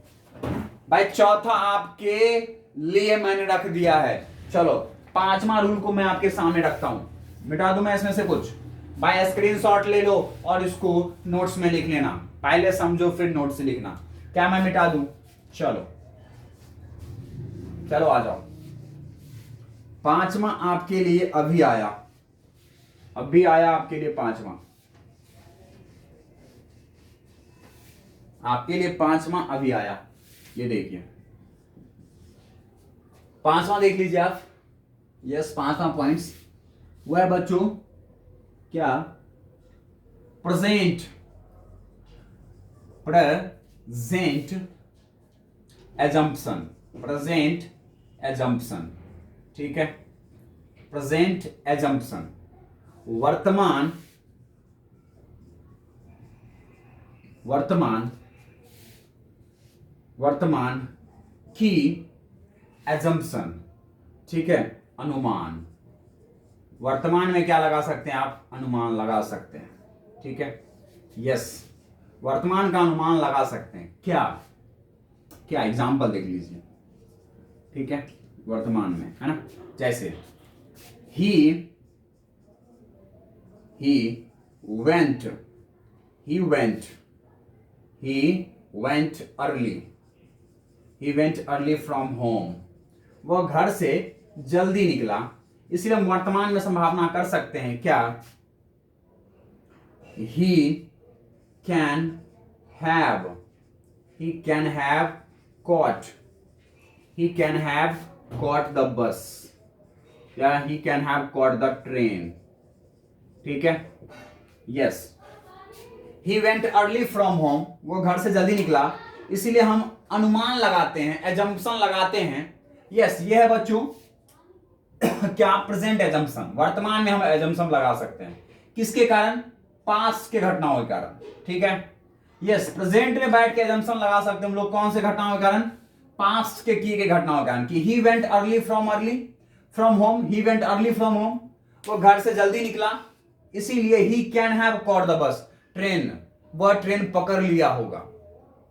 भाई चौथा आपके लिए मैंने रख दिया है। चलो पांचवा रूल को मैं आपके सामने रखता हूं, मिटा दूं मैं इसमें से कुछ? भाई स्क्रीनशॉट ले लो और इसको नोट्स में लिख लेना, पहले समझो फिर नोट्स से लिखना। क्या मैं मिटा दूं? चलो आ जाओ। पांचवा आपके लिए अभी आया आपके लिए पांचवा, आपके लिए पांचवा अभी आया। ये देखिए पांचवा देख लीजिए आप। यस, पांचवा पॉइंट्स वो है बच्चों, क्या? प्रेजेंट एजम्पशन, ठीक है। प्रेजेंट एजम्पशन, वर्तमान की एजम्पशन, ठीक है, अनुमान। वर्तमान में क्या लगा सकते हैं आप? अनुमान लगा सकते हैं। ठीक है, यस, वर्तमान का अनुमान लगा सकते हैं। क्या क्या एग्जाम्पल देख लीजिए। ठीक है, वर्तमान में है ना, जैसे ही went he went early from home। वह घर से जल्दी निकला, इसलिए हम वर्तमान में संभावना कर सकते हैं क्या? he can have caught the bus या he can have caught the train। ठीक है, yes, he went early from home, वो घर से जल्दी निकला, इसीलिए हम अनुमान लगाते हैं, एजम्पशन लगाते हैं। यस, ये है बच्चों क्या? Present assumption. वर्तमान में हम एजम्पशन लगा सकते हैं किसके कारण? पास्ट के घटनाओं के कारण। ठीक है, यस, प्रेजेंट में बैठ के एजम्पशन लगा सकते हैं हम लोग कौन से घटनाओं के कारण? पास्ट के किए गए घटनाओं के कारण। कि he went early from home, he went early from home, वो घर से जल्दी निकला, इसीलिए he can have caught the bus, train, वह ट्रेन पकड़ लिया होगा।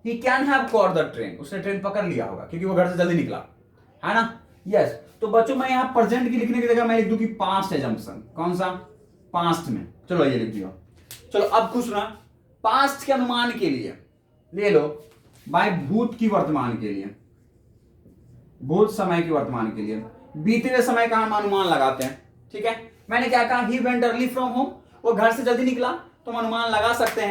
he can have caught the train, उसने ट्रेन पकड़ लिया होगा क्योंकि वो घर से जल्दी निकला, है ना। यस, तो बच्चों मैं यहां प्रेजेंट की लिखने की जगह मैं लिख दूं कि पास्ट एजम्पशन। कौन सा? पास्ट में। चलो ये लिख दिया। चलो अब कुछ ना, पास्ट के अनुमान के लिए ले लो भाई भूत की वर्तमान के लिए, भूत समय की वर्तमान के लिए, बीते हुए समय का हम अनुमान लगाते हैं। ठीक है, मैंने क्या कहा? ही वेंट अर्ली फ्रॉम होम, वो घर से जल्दी निकला, तो हम अनुमान लगा सकते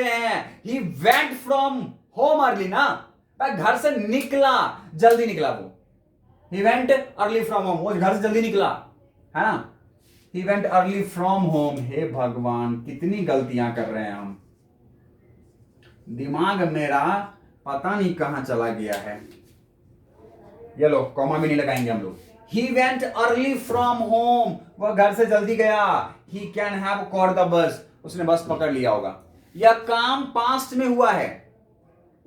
हैं, he went from home early ना, घर से निकला, जल्दी निकला वो। He went early from home, वो घर से जल्दी निकला, है ना। He went early from home. हे भगवान, कितनी गलतियां कर रहे हैं हम, दिमाग मेरा पता नहीं कहां चला गया है। ये लो, कॉमा भी नहीं लगाएंगे हम लोग। He went early from home, वह घर से जल्दी गया। He can have caught the bus, उसने बस पकड़ लिया होगा। यह काम पास्ट में हुआ है,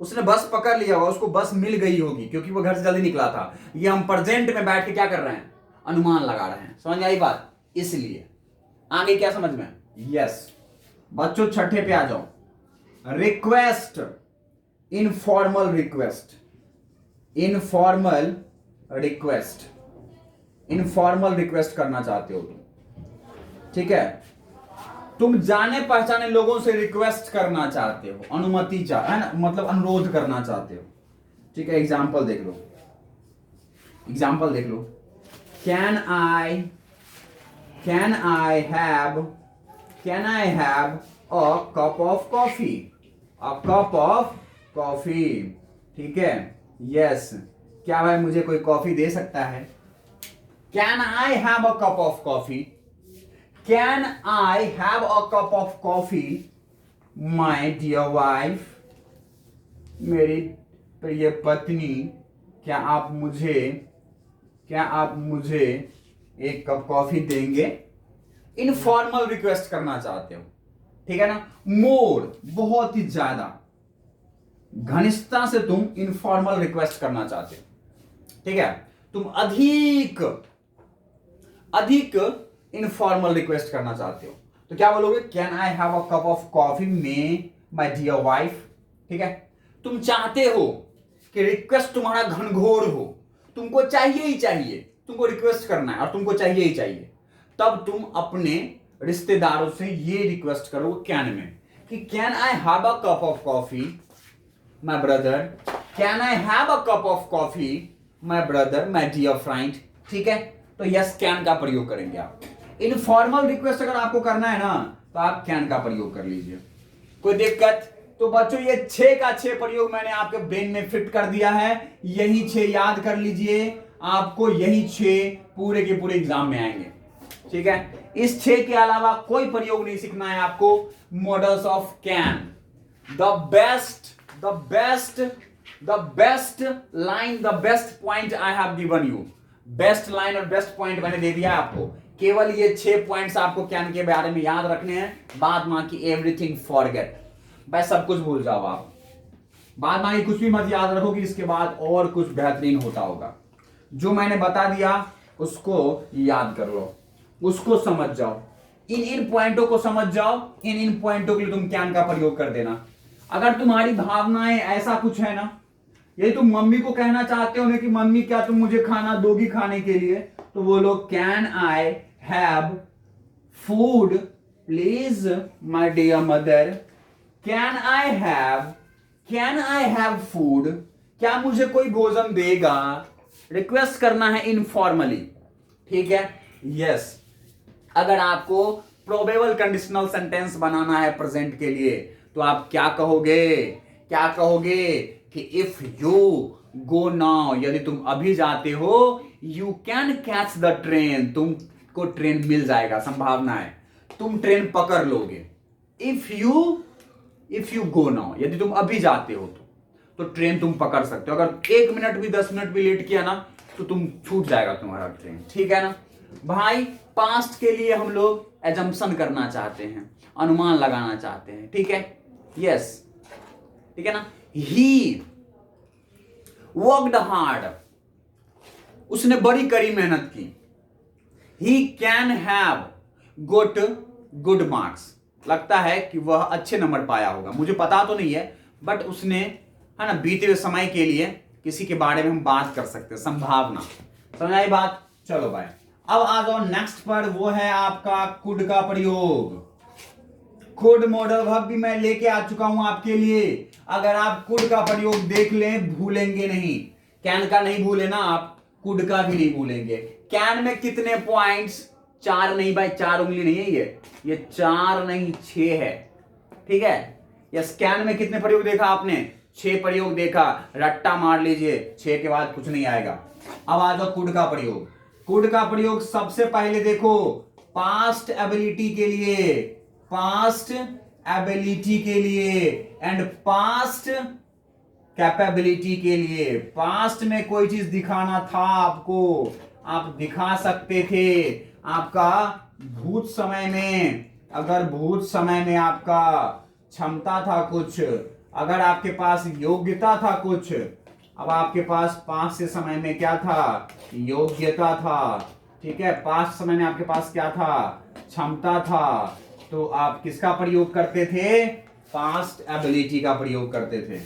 उसने बस पकड़ लिया होगा, उसको बस मिल गई होगी क्योंकि वह घर से जल्दी निकला था। ये हम प्रेजेंट में बैठ के क्या कर रहे हैं? अनुमान लगा रहे हैं। समझ आई बात? इसलिए आगे क्या समझ में? यस बच्चों, छठे पे आ जाओ। Request, informal request, informal request करना चाहते हो तुम। ठीक है, तुम जाने पहचाने लोगों से रिक्वेस्ट करना चाहते हो, अनुमति है ना, मतलब अनुरोध करना चाहते हो। ठीक है, एग्जाम्पल देख लो। Can I have a cup of coffee. ठीक है, यस, क्या भाई मुझे कोई कॉफी दे सकता है? Can I have a cup of coffee? Can I have a cup of coffee, my dear wife? मेरी प्रिय पत्नी, क्या आप मुझे एक कप कॉफी देंगे? इनफॉर्मल रिक्वेस्ट करना चाहते हो, ठीक है ना। मोर, बहुत ही ज्यादा घनिष्ठता से तुम इनफॉर्मल रिक्वेस्ट करना चाहते हो। ठीक है, तुम अधिक इनफॉर्मल रिक्वेस्ट करना चाहते हो, तो क्या बोलोगे? Can I have a cup of coffee में माय डियर वाइफ। ठीक है, तुम चाहते हो कि रिक्वेस्ट तुम्हारा घनघोर हो, तुमको चाहिए ही चाहिए, तुमको रिक्वेस्ट करना है और तुमको चाहिए ही चाहिए, तब तुम अपने रिश्तेदारों से ये रिक्वेस्ट करो कैन में कि can I have a cup of coffee my brother, can I have a cup of coffee my brother, my dear friend. ठीक है, तो यस कैन का प्रयोग करेंगे आप। इनफॉर्मल रिक्वेस्ट अगर आपको करना है ना, तो आप कैन का प्रयोग कर लीजिए, कोई दिक्कत? तो बच्चों ये 6 का 6 प्रयोग मैंने आपके ब्रेन में फिट कर दिया है, यही 6 याद कर लीजिए, आपको यही 6 पूरे के पूरे एग्जाम में आएंगे। ठीक है, इस 6 के अलावा कोई प्रयोग नहीं सीखना है आपको। Models of can, the best line, the best point I have given you. Best line और बेस्ट पॉइंट मैंने दे दिया आपको। केवल ये 6 पॉइंट्स आपको कैन के बारे में याद रखने हैं, बाद बाकी एवरीथिंग फॉरगेट, बस सब कुछ भूल जाओ आप, बाद बाकी कुछ भी मत याद रखो कि इसके बाद और कुछ बेहतरीन होता होगा। जो मैंने बता दिया उसको याद कर लो। उसको समझ जाओ, इन पॉइंटों को समझ जाओ, इन पॉइंटों के लिए तुम कैन का प्रयोग कर देना। अगर तुम्हारी भावनाएं ऐसा कुछ है ना, यदि तुम मम्मी को कहना चाहते हो ना कि मम्मी क्या तुम मुझे खाना दोगी खाने के लिए, तो बोलो can I have food please my dear mother, can I have food, क्या मुझे कोई भोजन देगा। रिक्वेस्ट करना है इनफॉर्मली, ठीक है। यस अगर आपको प्रोबेबल कंडीशनल सेंटेंस बनाना है प्रेजेंट के लिए, तो आप क्या कहोगे कि इफ यू गो नाउ, यदि तुम अभी जाते हो, you can catch the train, तुमको ट्रेन मिल जाएगा, संभावना है तुम ट्रेन पकड़ लोगे। इफ यू गो नाउ, यदि तुम अभी जाते हो तो ट्रेन तुम पकड़ सकते हो। अगर 1 मिनट भी 10 मिनट भी लेट किया ना तो तुम छूट जाएगा तुम्हारा ट्रेन, ठीक है ना भाई। पास्ट के लिए हम लोग एजम्पशन करना चाहते हैं, अनुमान लगाना चाहते हैं, ठीक है। यस ठीक है ना। ही वर्कड हार्ड, उसने बड़ी कड़ी मेहनत की। He can have got good marks, लगता है कि वह अच्छे नंबर पाया होगा, मुझे पता तो नहीं है, बट उसने, है ना, बीते हुए समय के लिए किसी के बारे में हम बात कर सकते हैं, संभावना। समझ आई बात। चलो भाई अब आ जाओ नेक्स्ट पर, वो है आपका कुड का प्रयोग। कुड मॉडल वर्ब भी मैं लेके आ चुका हूं आपके लिए। अगर आप कुड का प्रयोग देख लें भूलेंगे नहीं, कैन का नहीं भूले ना आप, कुड का भी नहीं भूलेंगे। कैन में कितने पॉइंट्स, 4 नहीं भाई, 4 उंगली नहीं है ये 4 नहीं 6 है, ठीक है। यस कैन में कितने प्रयोग देखा आपने, 6 प्रयोग देखा, रट्टा मार लीजिए, 6 के बाद कुछ नहीं आएगा। अब आ जाओ कुड का प्रयोग। कुड का प्रयोग सबसे पहले देखो पास्ट एबिलिटी के लिए, पास्ट एबिलिटी के लिए एंड पास्ट कैपेबिलिटी के लिए। पास्ट में कोई चीज दिखाना था आपको, आप दिखा सकते थे। आपका भूत समय में, अगर भूत समय में आपका क्षमता था कुछ, अगर आपके पास योग्यता था कुछ, अब आपके पास पास्ट से समय में क्या था, योग्यता था, ठीक है। पास्ट समय में आपके पास क्या था, क्षमता था, तो आप किसका प्रयोग करते थे, पास्ट एबिलिटी का प्रयोग करते थे,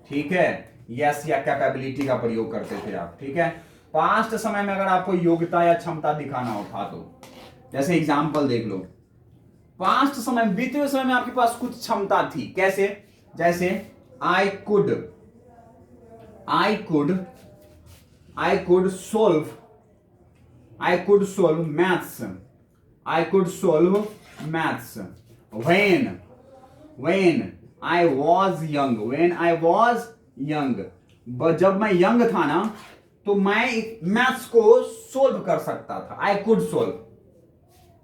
ठीक है। यस या कैपेबिलिटी का प्रयोग करते थे आप, ठीक है। पास्ट समय में अगर आपको योग्यता या क्षमता दिखाना हो था, तो जैसे एग्जांपल देख लो, पास्ट समय, बीते हुए समय में आपके पास कुछ क्षमता थी, कैसे, जैसे आई could solve maths, I could solve maths when I was young, जब मैं यंग था ना तो मैं मैथ्स को सोल्व कर सकता था। आई कुड सोल्व,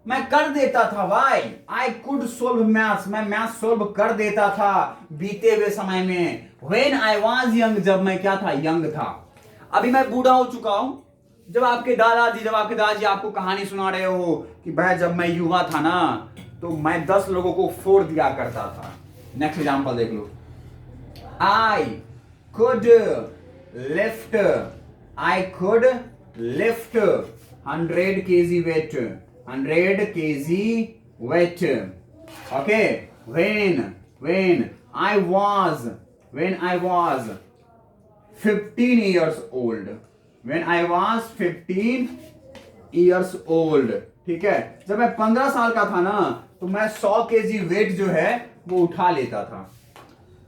मैं कर देता था भाई, आई कुड सोल्व मैथ्स, मैं मैथ्स सोल्व कर देता था बीते हुए समय में। व्हेन आई वाज यंग, जब मैं क्या था, यंग था। अभी मैं बूढ़ा हो चुका हूं। जब आपके दादाजी आपको कहानी सुना रहे हो कि भाई जब मैं युवा था ना तो मैं 10 लोगों को फोड़ दिया करता था। नेक्स्ट एग्जांपल देख लो, I could lift 100 kg weight, 100 kg weight, okay, when I was 15 years old, when I was 15 years old, ठीक है। जब मैं 15 साल का था ना तो मैं 100 kg वेट जो है वो उठा लेता था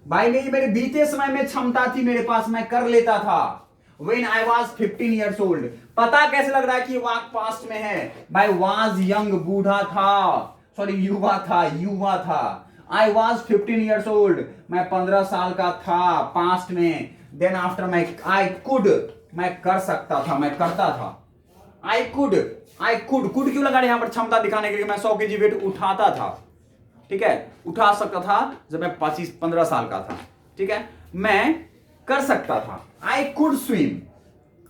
भाई। मेरे बीते समय में क्षमता थी मेरे पास, मैं कर लेता था। When I was 15 years old, पता कैसे लग रहा है कि वाक पास्ट में है भाई, was young बूढ़ा था, सॉरी युवा था। I was 15 years old, मैं 15 साल का था पास्ट में। Then after I could, मैं कर सकता था, मैं करता था। I could क्यों लगा रहे यहां पर, क्षमता दिखाने के लिए। मैं 100 kg वेट उठाता था, ठीक है, उठा सकता था जब मैं 15 साल का था, ठीक है। मैं कर सकता था, आई कुड स्विम,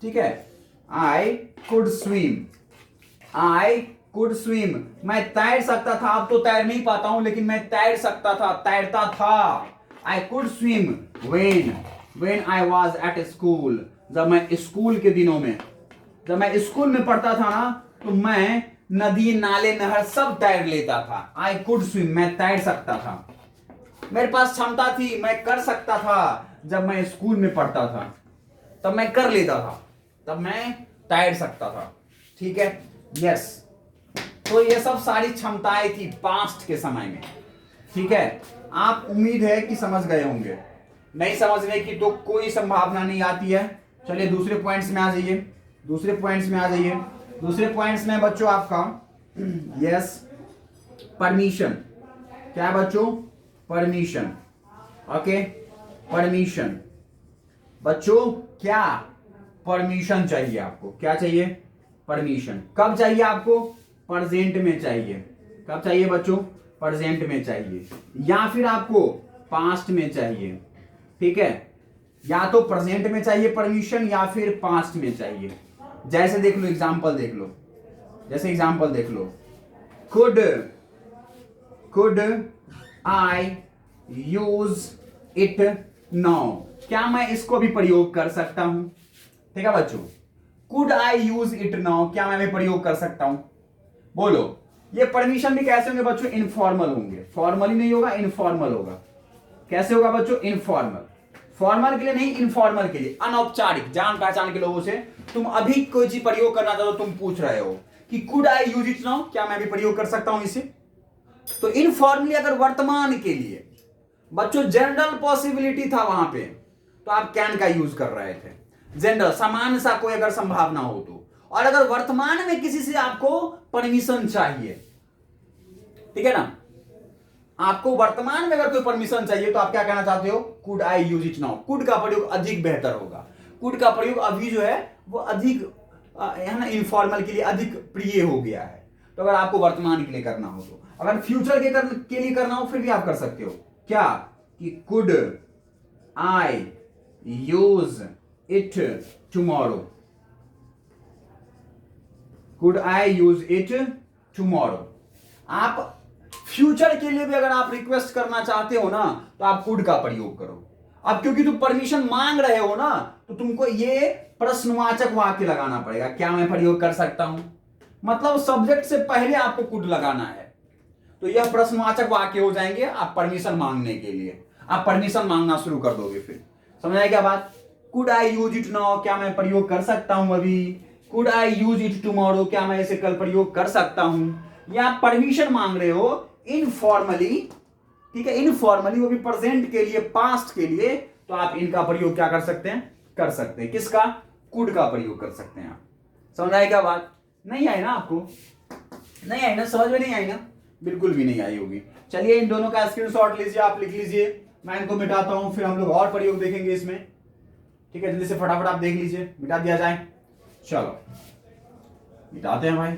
ठीक है, आई कुड स्विम, मैं तैर सकता था। अब तो तैर नहीं पाता हूं लेकिन मैं तैर सकता था, तैरता था। I could swim when I was at school, जब मैं स्कूल के दिनों में, जब मैं स्कूल में पढ़ता था ना तो मैं नदी नाले नहर सब तैर लेता था। आई कुड स्विम, मैं तैर सकता था। मेरे पास क्षमता थी, मैं कर सकता था। जब मैं स्कूल में पढ़ता था तब मैं कर लेता था, तब मैं तैर सकता था। ठीक है, यस। तो ये सब सारी क्षमताएं थी पास्ट के समय में। ठीक है, आप उम्मीद है कि समझ गए होंगे। नहीं समझने की तो कोई संभावना नहीं आती है। चलिए दूसरे पॉइंट्स में आ जाइए, दूसरे पॉइंट्स में आ जाइए। दूसरे पॉइंट्स में बच्चों आपका यस परमिशन। क्या बच्चों? परमिशन। Okay, permission. बच्चों क्या परमिशन चाहिए आपको? क्या चाहिए? परमिशन। कब चाहिए आपको? प्रेजेंट में चाहिए। कब चाहिए बच्चों? प्रेजेंट में चाहिए, या फिर आपको पास्ट में चाहिए। ठीक है, या तो प्रेजेंट में चाहिए परमिशन या फिर पास्ट में चाहिए। जैसे देख लो, एग्जांपल देख लो, जैसे एग्जांपल देख लो, could I use it now. क्या मैं इसको भी प्रयोग कर सकता हूं? ठीक है बच्चों, could I use it now, क्या मैं भी प्रयोग कर सकता हूं? बोलो। ये परमिशन भी कैसे होंगे बच्चों? इनफॉर्मल होंगे। फॉर्मली नहीं होगा, इनफॉर्मल होगा। कैसे होगा बच्चों? इनफॉर्मल। फॉर्मल के लिए नहीं, इनफॉर्मल के लिए, अनौपचारिक, जान पहचान के लोगों से तुम अभी कोई चीज प्रयोग करना चाहते हो, तुम पूछ रहे हो कि could I use it now, क्या मैं भी प्रयोग कर सकता हूं इसे? तो इनफॉर्मली अगर वर्तमान के लिए बच्चों जनरल पॉसिबिलिटी था वहां पे, तो आप कैन का यूज कर रहे थे। जनरल, समान सा कोई अगर संभावना हो तो। और अगर वर्तमान में किसी से आपको परमिशन चाहिए, ठीक है ना, आपको वर्तमान में अगर कोई परमिशन चाहिए तो आप क्या कहना चाहते हो? Could I use it now. Could का प्रयोग अधिक बेहतर होगा। कुड का प्रयोग अभी जो है वो अधिक है ना, इनफॉर्मल के लिए अधिक प्रिय हो गया है। तो अगर आपको वर्तमान के लिए करना हो तो, अगर फ्यूचर के लिए करना हो फिर भी आप कर सकते हो। क्या? कि could I use it tomorrow. Could I use it tomorrow. आप फ्यूचर के लिए भी अगर आप रिक्वेस्ट करना चाहते हो ना, तो आप कुड का प्रयोग करो। अब क्योंकि तुम परमिशन मांग रहे हो ना, तो तुमको ये प्रश्नवाचक वाक्य लगाना पड़ेगा। क्या मैं प्रयोग कर सकता हूं? मतलब सब्जेक्ट से पहले आपको कुड लगाना है, तो यह प्रश्नवाचक वाक्य हो जाएंगे आप परमिशन मांगने के लिए। आप परमिशन मांगना शुरू कर दोगे। फिर समझ आए क्या बात? Could I use it now, क्या मैं प्रयोग कर सकता हूं अभी? Could I use it tomorrow, क्या मैं इसे कल प्रयोग कर सकता हूं? या परमिशन मांग रहे हो इनफॉर्मली, ठीक है, इनफॉर्मली, वो भी प्रेजेंट के लिए, पास्ट के लिए, तो आप इनका प्रयोग क्या कर सकते हैं? कर सकते हैं। किसका? कुड का प्रयोग कर सकते हैं आप। समझ आए क्या बात? नहीं आई ना आपको? नहीं आई ना? समझ में नहीं आई ना? बिल्कुल भी नहीं आई होगी। चलिए इन दोनों का स्क्रीनशॉट लीजिए, आप लिख लीजिए, मैं इनको मिटाता हूं, फिर हम लोग और प्रयोग देखेंगे इसमें। ठीक है, जल्दी से फटाफट आप देख लीजिए, मिटा दिया जाए। चलो मिटाते हैं भाई,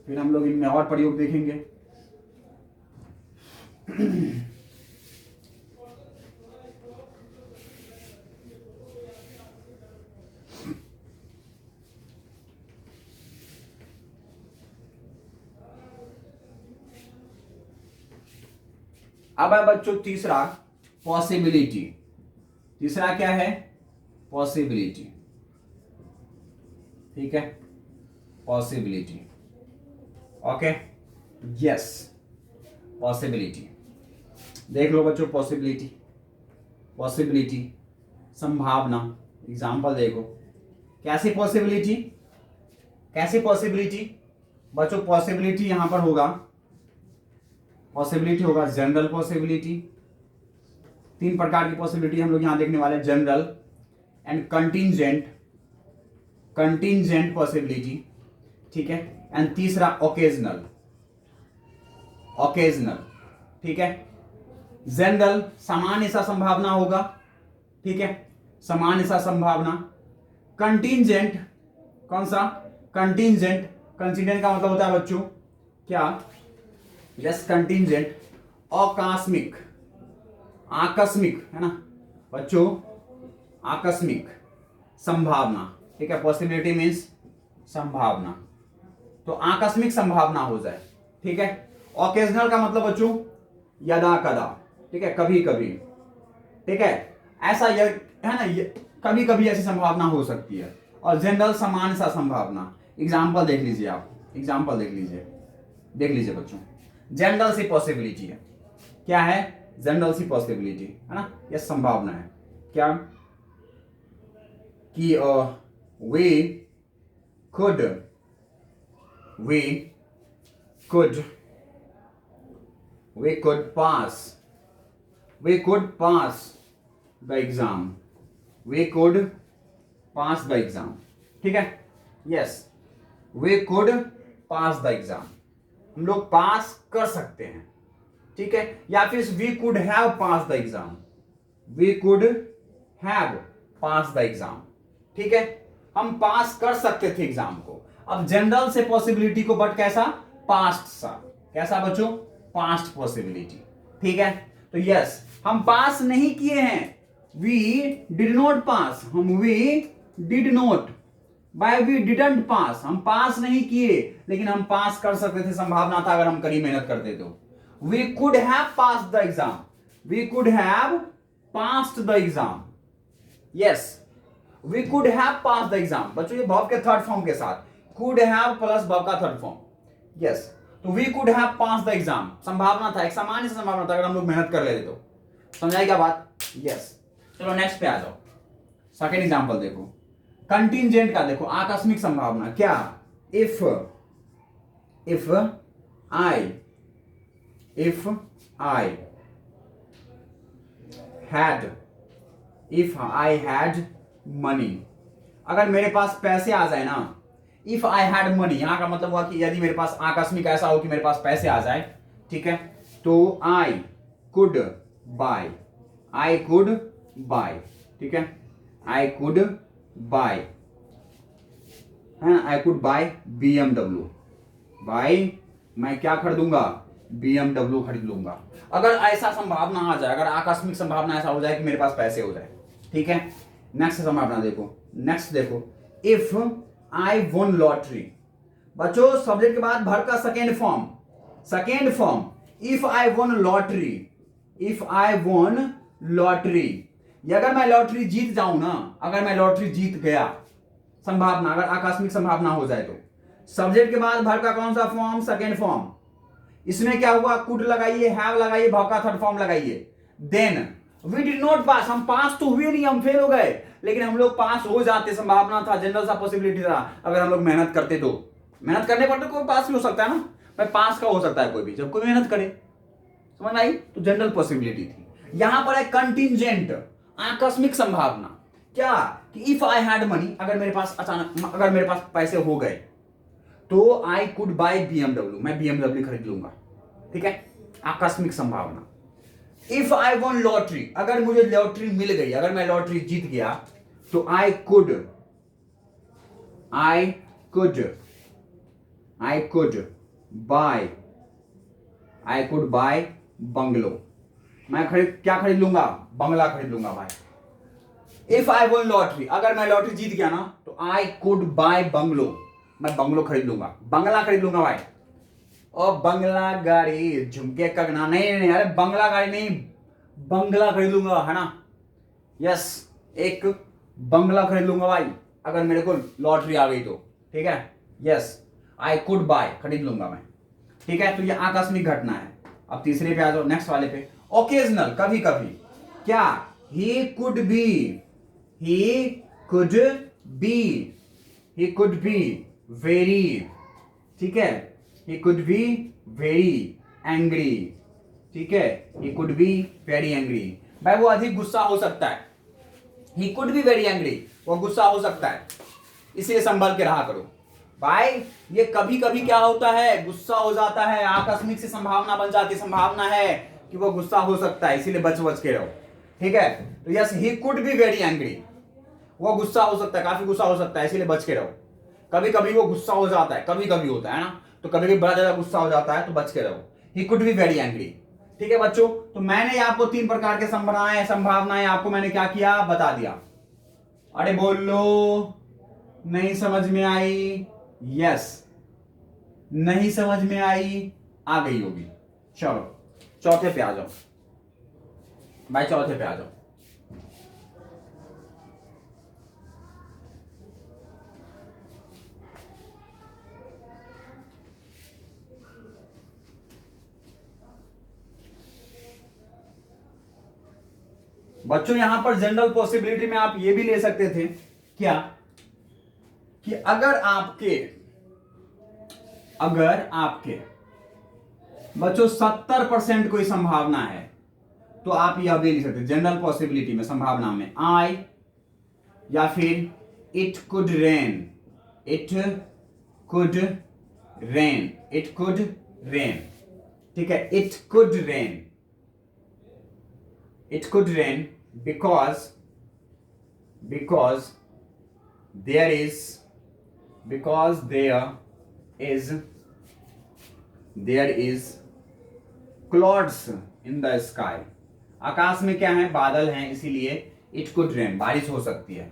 फिर हम लोग इनमें और प्रयोग देखेंगे। अब है बच्चों तीसरा, पॉसिबिलिटी। तीसरा क्या है? पॉसिबिलिटी। ठीक है, पॉसिबिलिटी। Okay, yes, possibility. देख लो बच्चों, पॉसिबिलिटी, पॉसिबिलिटी, संभावना। एग्जांपल देखो, कैसी पॉसिबिलिटी? कैसी पॉसिबिलिटी बच्चों? पॉसिबिलिटी यहां पर होगा, पॉसिबिलिटी होगा जनरल पॉसिबिलिटी। तीन प्रकार की पॉसिबिलिटी हम लोग यहां देखने वाले हैं, general and contingent, contingent possibility. ठीक है, एंड तीसरा ओकेजनल, ओकेजनल। ठीक है, जनरल सामान्य सा संभावना होगा, ठीक है, सामान्य सा संभावना। कंटिंजेंट, कौन सा? कंटिंजेंट। कंटिंजेंट का मतलब होता है बच्चों क्या? यस, कंटिंजेंट, आकस्मिक, आकस्मिक है ना बच्चों, आकस्मिक संभावना। ठीक है, पॉसिबिलिटी मीन्स संभावना, तो आकस्मिक संभावना हो जाए। ठीक है, ओकेजनल का मतलब बच्चों यदा कदा, ठीक है, कभी कभी। ठीक है, ऐसा है ना, कभी कभी ऐसी संभावना हो सकती है। और जनरल समान सा संभावना। एग्जाम्पल देख लीजिए आप, एग्जाम्पल देख लीजिए बच्चों, जनरल सी पॉसिबिलिटी है। क्या है? जनरल सी पॉसिबिलिटी है ना, यह संभावना है। क्या? कि we could pass the exam. We could pass the exam. ठीक है? Yes, we could pass the exam. हम लोग पास कर सकते हैं, ठीक है? या फिर we could have passed the exam. We could have passed the exam. ठीक है? हम पास कर सकते थे एग्जाम को। अब जनरल से पॉसिबिलिटी को बट कैसा? पास्ट सा। कैसा बच्चों? Past possibility. ठीक है? तो यस, हम पास नहीं किए हैं। We did not pass. We did not, by we didn't pass. हम पास नहीं किए, लेकिन हम पास कर सकते थे, संभावना था अगर हम कड़ी मेहनत करते तो। We could have passed the exam. We could have passed the exam. Yes, we could have pass the exam. बच्चों ये वर्ब के थर्ड फॉर्म के साथ, कुड हैव प्लस वर्ब का थर्ड फॉर्म। यस, तो we could have pass the exam, संभावना था, एक सामान्य संभावना था अगर हम लोग मेहनत कर लेते तो। समझाई क्या बात? यस। चलो नेक्स्ट पे आ जाओ। सेकेंड एग्जांपल देखो, कंटिंजेंट का देखो, आकस्मिक संभावना। क्या? If I had money. अगर मेरे पास पैसे आ जाए ना, इफ आई हैड मनी, यहां का मतलब हुआ कि यदि मेरे पास आकस्मिक ऐसा हो कि मेरे पास पैसे आ जाए, ठीक है, तो आई कुड बाय, ठीक है, आई कुड बाय, है ना, I could buy BMW। Buy, मैं क्या खरीदूंगा? BMW खरीद लूंगा। अगर ऐसा संभावना आ जाए, अगर आकस्मिक संभावना ऐसा हो जाए कि मेरे पास पैसे हो जाए, ठीक है। नेक्स्ट संभावना देखो, इफ आई वॉन लॉटरी। बच्चों सब्जेक्ट के बाद वर्ब का second form, if I won lottery, अगर मैं लॉटरी जीत जाऊं ना, अगर मैं लॉटरी जीत गया, संभावना, अगर आकस्मिक संभावना हो जाए तो सब्जेक्ट के बाद वर्ब का कौन सा फॉर्म? Second form. इसमें क्या हुआ? कुड लगाइए, हैव लगाइए, वर्ब का थर्ड फॉर्म लगाइए। Then we did not pass, हम पास तो हुए नहीं, हम फेल हो गए, लेकिन हम लोग पास हो जाते, संभावना था, जनरल सा पॉसिबिलिटी था, अगर हम लोग मेहनत करते तो। मेहनत करने पर तो कोई पास भी हो सकता है ना, भाई पास का हो सकता है कोई भी, जब कोई मेहनत करे। समझ आई? तो जनरल पॉसिबिलिटी थी। यहां पर है कंटिंजेंट, आकस्मिक संभावना। क्या? कि इफ आई हैड मनी, अगर मेरे पास अचानक, अगर मेरे पास पैसे हो गए तो आई कुड बाय BMW, मैं BMW खरीद लूंगा। ठीक है, आकस्मिक संभावना। इफ आई वॉन लॉटरी, अगर मुझे लॉटरी मिल गई, अगर मैं लॉटरी जीत गया, तो आई कुड बाय बंगलो। मैं क्या खरीद लूंगा? बंगला खरीद लूंगा भाई। इफ आई वॉन लॉटरी, अगर मैं लॉटरी जीत गया ना, तो आई कुड बाय बंगलो, मैं बंगलो खरीद लूंगा, बंगला खरीद लूंगा भाई। और बंगला गाड़ी, झुमके कंगना, नहीं, अरे बंगला गाड़ी नहीं, बंगला खरीद लूंगा, है ना। यस, एक बंगला खरीद लूंगा भाई, अगर मेरे को लॉटरी आ गई तो। ठीक है, यस, आई कुड बाय, खरीद लूंगा मैं। ठीक है, तो ये आकस्मिक घटना है। अब तीसरे पे आ जाओ, नेक्स्ट वाले पे, ओकेजनल, कभी कभी। क्या? ही कुड बी वेरी, ठीक है, he could be very angry, ठीक है, he could be very angry, भाई वो अधिक गुस्सा हो सकता है। he could be very angry, वो गुस्सा हो सकता है, इसलिए संभल के रहा करो भाई। ये कभी कभी क्या होता है? गुस्सा हो जाता है, आकस्मिक से संभावना बन जाती, संभावना है कि वो गुस्सा हो सकता है, इसीलिए बच के रहो। ठीक है, तो yes, he could be very angry, वो गुस्सा हो सकता है, काफी गुस्सा हो सकता है, इसीलिए बच के रहो। कभी कभी वो गुस्सा हो जाता है, कभी कभी होता है ना, तो कभी कभी बड़ा ज्यादा गुस्सा हो जाता है, तो बच के रहो। He could be very angry. ठीक है बच्चों, तो मैंने आपको 3 प्रकार के संभावनाएं आपको मैंने क्या किया? बता दिया। अरे बोलो, नहीं समझ में आई? यस, नहीं समझ में आई? आ गई होगी। चलो चौथे पे आ जाओ भाई, चौथे पे आ जाओ। बच्चों यहां पर जनरल पॉसिबिलिटी में आप ये भी ले सकते थे क्या, कि अगर आपके बच्चों 70% कोई संभावना है तो आप यह भी लिख सकते हैं जनरल पॉसिबिलिटी में, संभावना में आई, या फिर it could rain, it could rain, it could rain, ठीक है, it could rain, it could rain because there is clouds in the sky, आकाश में क्या है, बादल हैं, इसीलिए इट कुड रेन, बारिश हो सकती है,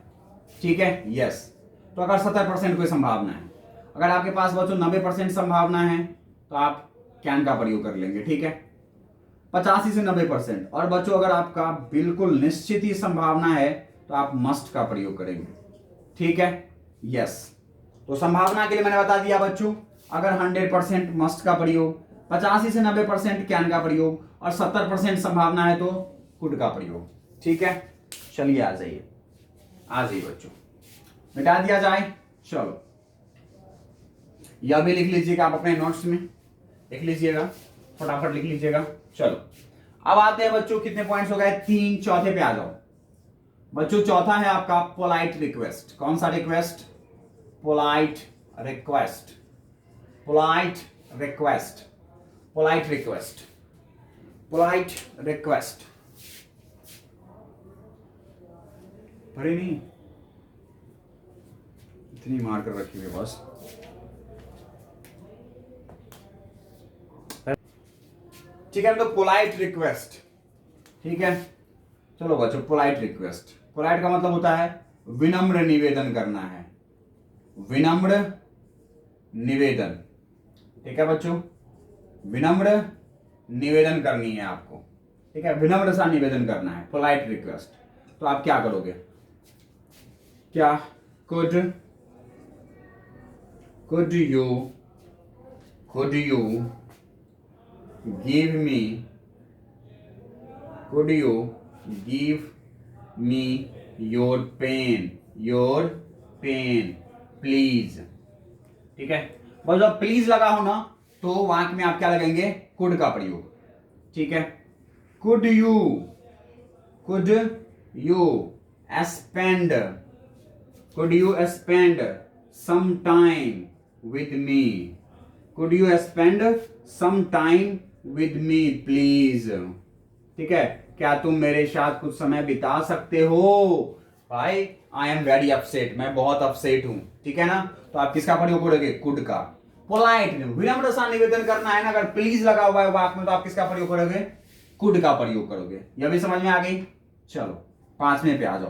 ठीक है, यस। तो अगर 70% कोई संभावना है, अगर आपके पास बच्चों 90% संभावना है तो आप कैन का प्रयोग कर लेंगे, ठीक है, 85 से 90%, और बच्चों अगर आपका बिल्कुल निश्चित ही संभावना है तो आप मस्ट का प्रयोग करेंगे, ठीक है, यस। तो संभावना के लिए मैंने बता दिया बच्चों, अगर 100% मस्ट का प्रयोग, 85 से 90% कैन का प्रयोग, और 70% संभावना है तो कुड का प्रयोग, ठीक है। चलिए आ जाइए बच्चों, मिटा दिया जाए। चलो यह भी लिख लीजिएगा आप अपने नोट्स में, लिख लीजिएगा, फटाफट लिख लीजिएगा। चलो अब आते हैं बच्चों, कितने पॉइंट्स हो गए, 3, चौथे पे आ जाओ बच्चों। चौथा है आपका पोलाइट रिक्वेस्ट। कौन सा request, polite request, polite request, polite request, polite request, पढ़े नहीं, इतनी मार कर रखी हुई बस। ठीक है, तो पोलाइट रिक्वेस्ट, ठीक है। चलो बच्चों, पोलाइट रिक्वेस्ट, पोलाइट का मतलब होता है विनम्र निवेदन करना है, विनम्र निवेदन, ठीक है बच्चों, विनम्र निवेदन करनी है आपको, ठीक है, विनम्र सा निवेदन करना है, पोलाइट रिक्वेस्ट। तो आप क्या करोगे, क्या could you give me your pen please, ठीक है। बस जब प्लीज लगा हो ना तो वाक्य में आप क्या लगेंगे, कुड का प्रयोग, ठीक है। could you spend some time with me, could you spend some time with me please, ठीक है, क्या तुम मेरे साथ कुछ समय बिता सकते हो। भाई आई एम वेरी अपसेट, मैं बहुत अपसेट हूं, ठीक है ना, तो आप किसका प्रयोग करोगे, कुड का। पोलाइट विनम्र सा निवेदन करना है ना, अगर प्लीज लगा हुआ है वाक्य में तो आप किसका प्रयोग करोगे, कुड का प्रयोग करोगे। यह भी समझ में आ गई। चलो 5वें पे आ जाओ,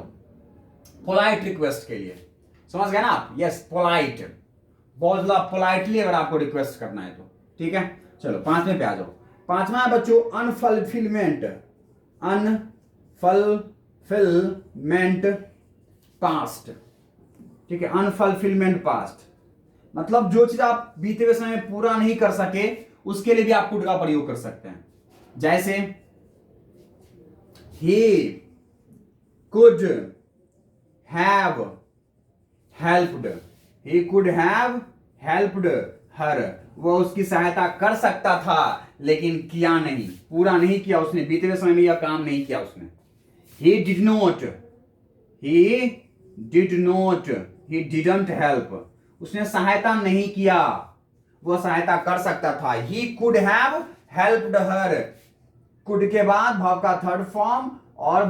पोलाइट रिक्वेस्ट के लिए, समझ गए ना आप, यस, पोलाइट, बहुत ज्यादा पोलाइटली अगर आपको रिक्वेस्ट करना है तो, ठीक है। चलो 5वें पे आ जाओ। 5वां है बच्चों अनफुलफिलमेंट, अनफुलफिलमेंट पास्ट, ठीक है, अनफुलफिलमेंट पास्ट मतलब जो चीज आप बीते हुए समय में पूरा नहीं कर सके उसके लिए भी आप कुड का प्रयोग कर सकते हैं। जैसे he could have helped, he could have helped her, वो उसकी सहायता कर सकता था लेकिन किया नहीं, पूरा नहीं किया उसने, बीते हुए समय में यह काम नहीं किया उसने। he didn't help, उसने सहायता नहीं किया, वो सहायता कर सकता था। he could have helped her, could के बाद verb का थर्ड फॉर्म, और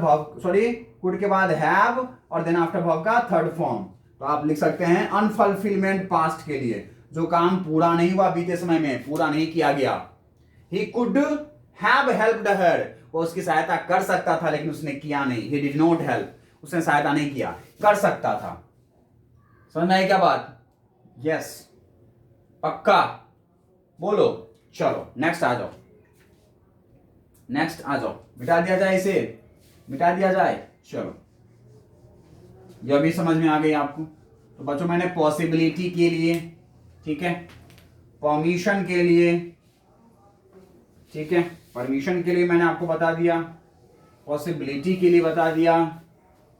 कुड के बाद हैव और देन आफ्टर वर्ब का थर्ड फॉर्म। तो आप लिख सकते हैं अनफुलफिलमेंट पास्ट के लिए, जो काम पूरा नहीं हुआ बीते समय में, पूरा नहीं किया गया। ही कुड हैव हेल्प्ड हर, वो उसकी सहायता कर सकता था लेकिन उसने किया नहीं। ही डिड नॉट हेल्प, उसने सहायता नहीं किया, कर सकता था। समझ में आई क्या बात? यस, पक्का बोलो। चलो नेक्स्ट आ जाओ, नेक्स्ट आ जाओ, मिटा दिया जाए इसे, मिटा दिया जाए। चलो यह भी समझ में आ गई आपको। तो बच्चों मैंने पॉसिबिलिटी के लिए, ठीक है, परमिशन के लिए, ठीक है, परमिशन के लिए मैंने आपको बता दिया, पॉसिबिलिटी के लिए बता दिया,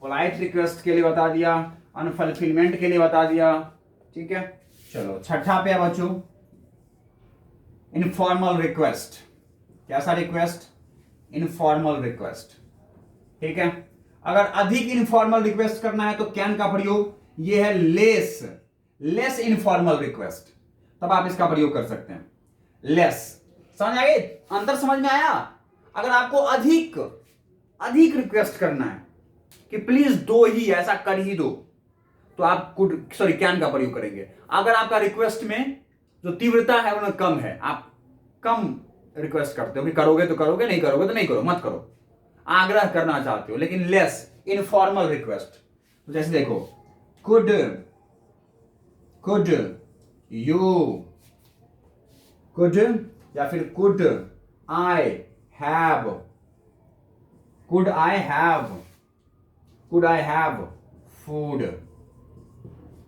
पोलाइट रिक्वेस्ट के लिए बता दिया, अनफुलफिलमेंट के लिए बता दिया। ठीक है, चलो छठा पे बच्चों, इनफॉर्मल रिक्वेस्ट। कैसा रिक्वेस्ट? Informal request. ठीक है, अगर अधिक इनफॉर्मल रिक्वेस्ट करना है तो कैन का प्रयोग, ये है लेस इनफॉर्मल रिक्वेस्ट, तब आप इसका प्रयोग कर सकते हैं। लेस, समझ आ गई? अंतर समझ में आया? अगर आपको अधिक रिक्वेस्ट करना है कि प्लीज दो ही, ऐसा कर ही दो, तो आप कैन का प्रयोग करेंगे। अगर आपका रिक्वेस्ट में जो तीव्रता है वो कम है, आप कम रिक्वेस्ट करते हो कि करोगे तो करोगे, नहीं करोगे तो नहीं करो, मत करो, आग्रह करना चाहते हो। लेकिन लेस इनफॉर्मल रिक्वेस्ट, तो जैसे देखो, कुड यू, कुड या फिर कुड आई हैव फूड,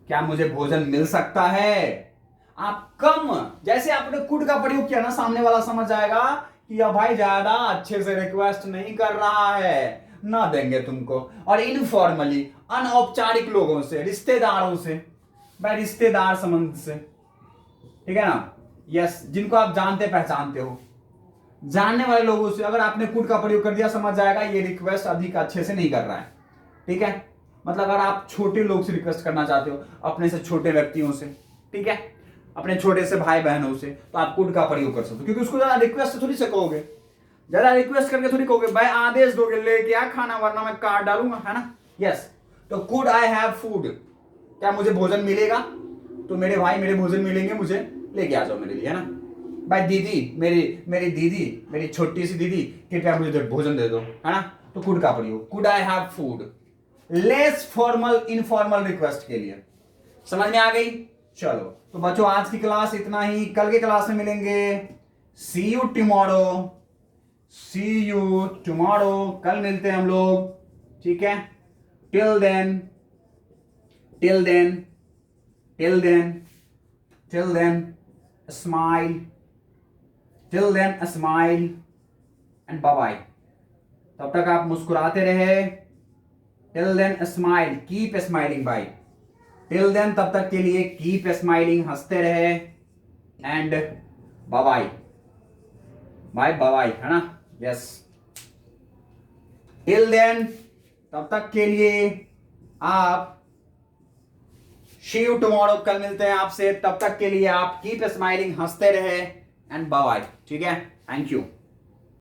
क्या मुझे भोजन मिल सकता है? आप कम, जैसे आपने कुड का प्रयोग किया ना, सामने वाला समझ जाएगा कि अब भाई ज्यादा अच्छे से रिक्वेस्ट नहीं कर रहा है, ना देंगे तुमको। और इनफॉर्मली, अनौपचारिक लोगों से, रिश्तेदारों से, भाई रिश्तेदार संबंध से, ठीक है ना, यस, जिनको आप जानते पहचानते हो, जानने वाले लोगों से अगर आपने कुड का प्रयोग कर दिया, समझ जाएगा ये रिक्वेस्ट अधिक अच्छे से नहीं कर रहा है। ठीक है, मतलब अगर आप छोटे लोग से रिक्वेस्ट करना चाहते हो, अपने से छोटे व्यक्तियों से, ठीक है, अपने छोटे से भाई बहनों से, तो आप कुड का प्रयोग कर सकते हो, क्योंकि उसको ज्यादा रिक्वेस्ट थोड़ी से कहोगे, ज्यादा रिक्वेस्ट करके थोड़ी कहोगे, भाई आदेश दोगे लेके आ खाना, वरना मैं काट डालूंगा, है ना। यस, तो कुड आई हैव फूड, क्या मुझे भोजन मिलेगा? तो मेरे भाई, मेरे भोजन मिलेंगे, मुझे लेके आ जाओ मेरे लिए, है ना। भाई दीदी, मेरी दीदी, मेरी छोटी सी दीदी, कृपया मुझे भोजन दे दो, है ना। तो कुड का प्रयोग, could I have food, less formal informal request के लिए। समझ में आ गई? चलो, तो बच्चों आज की क्लास इतना ही, कल के क्लास में मिलेंगे। सी यू टुमारो, कल मिलते हैं हम लोग, ठीक है। Till then smile and bye bye. तब तक आप मुस्कुराते रहे। Till then smile, keep smiling bye. Till then, तब तक के लिए कीप स्माइलिंग, हंसते रहे, एंड बाय बाय, है ना। यस, टिल देन, तब तक के लिए आप सी यू टुमारो, कल मिलते हैं आपसे, तब तक के लिए आप कीप स्माइलिंग, हंसते रहे, एंड बाय बाय। ठीक है, थैंक यू।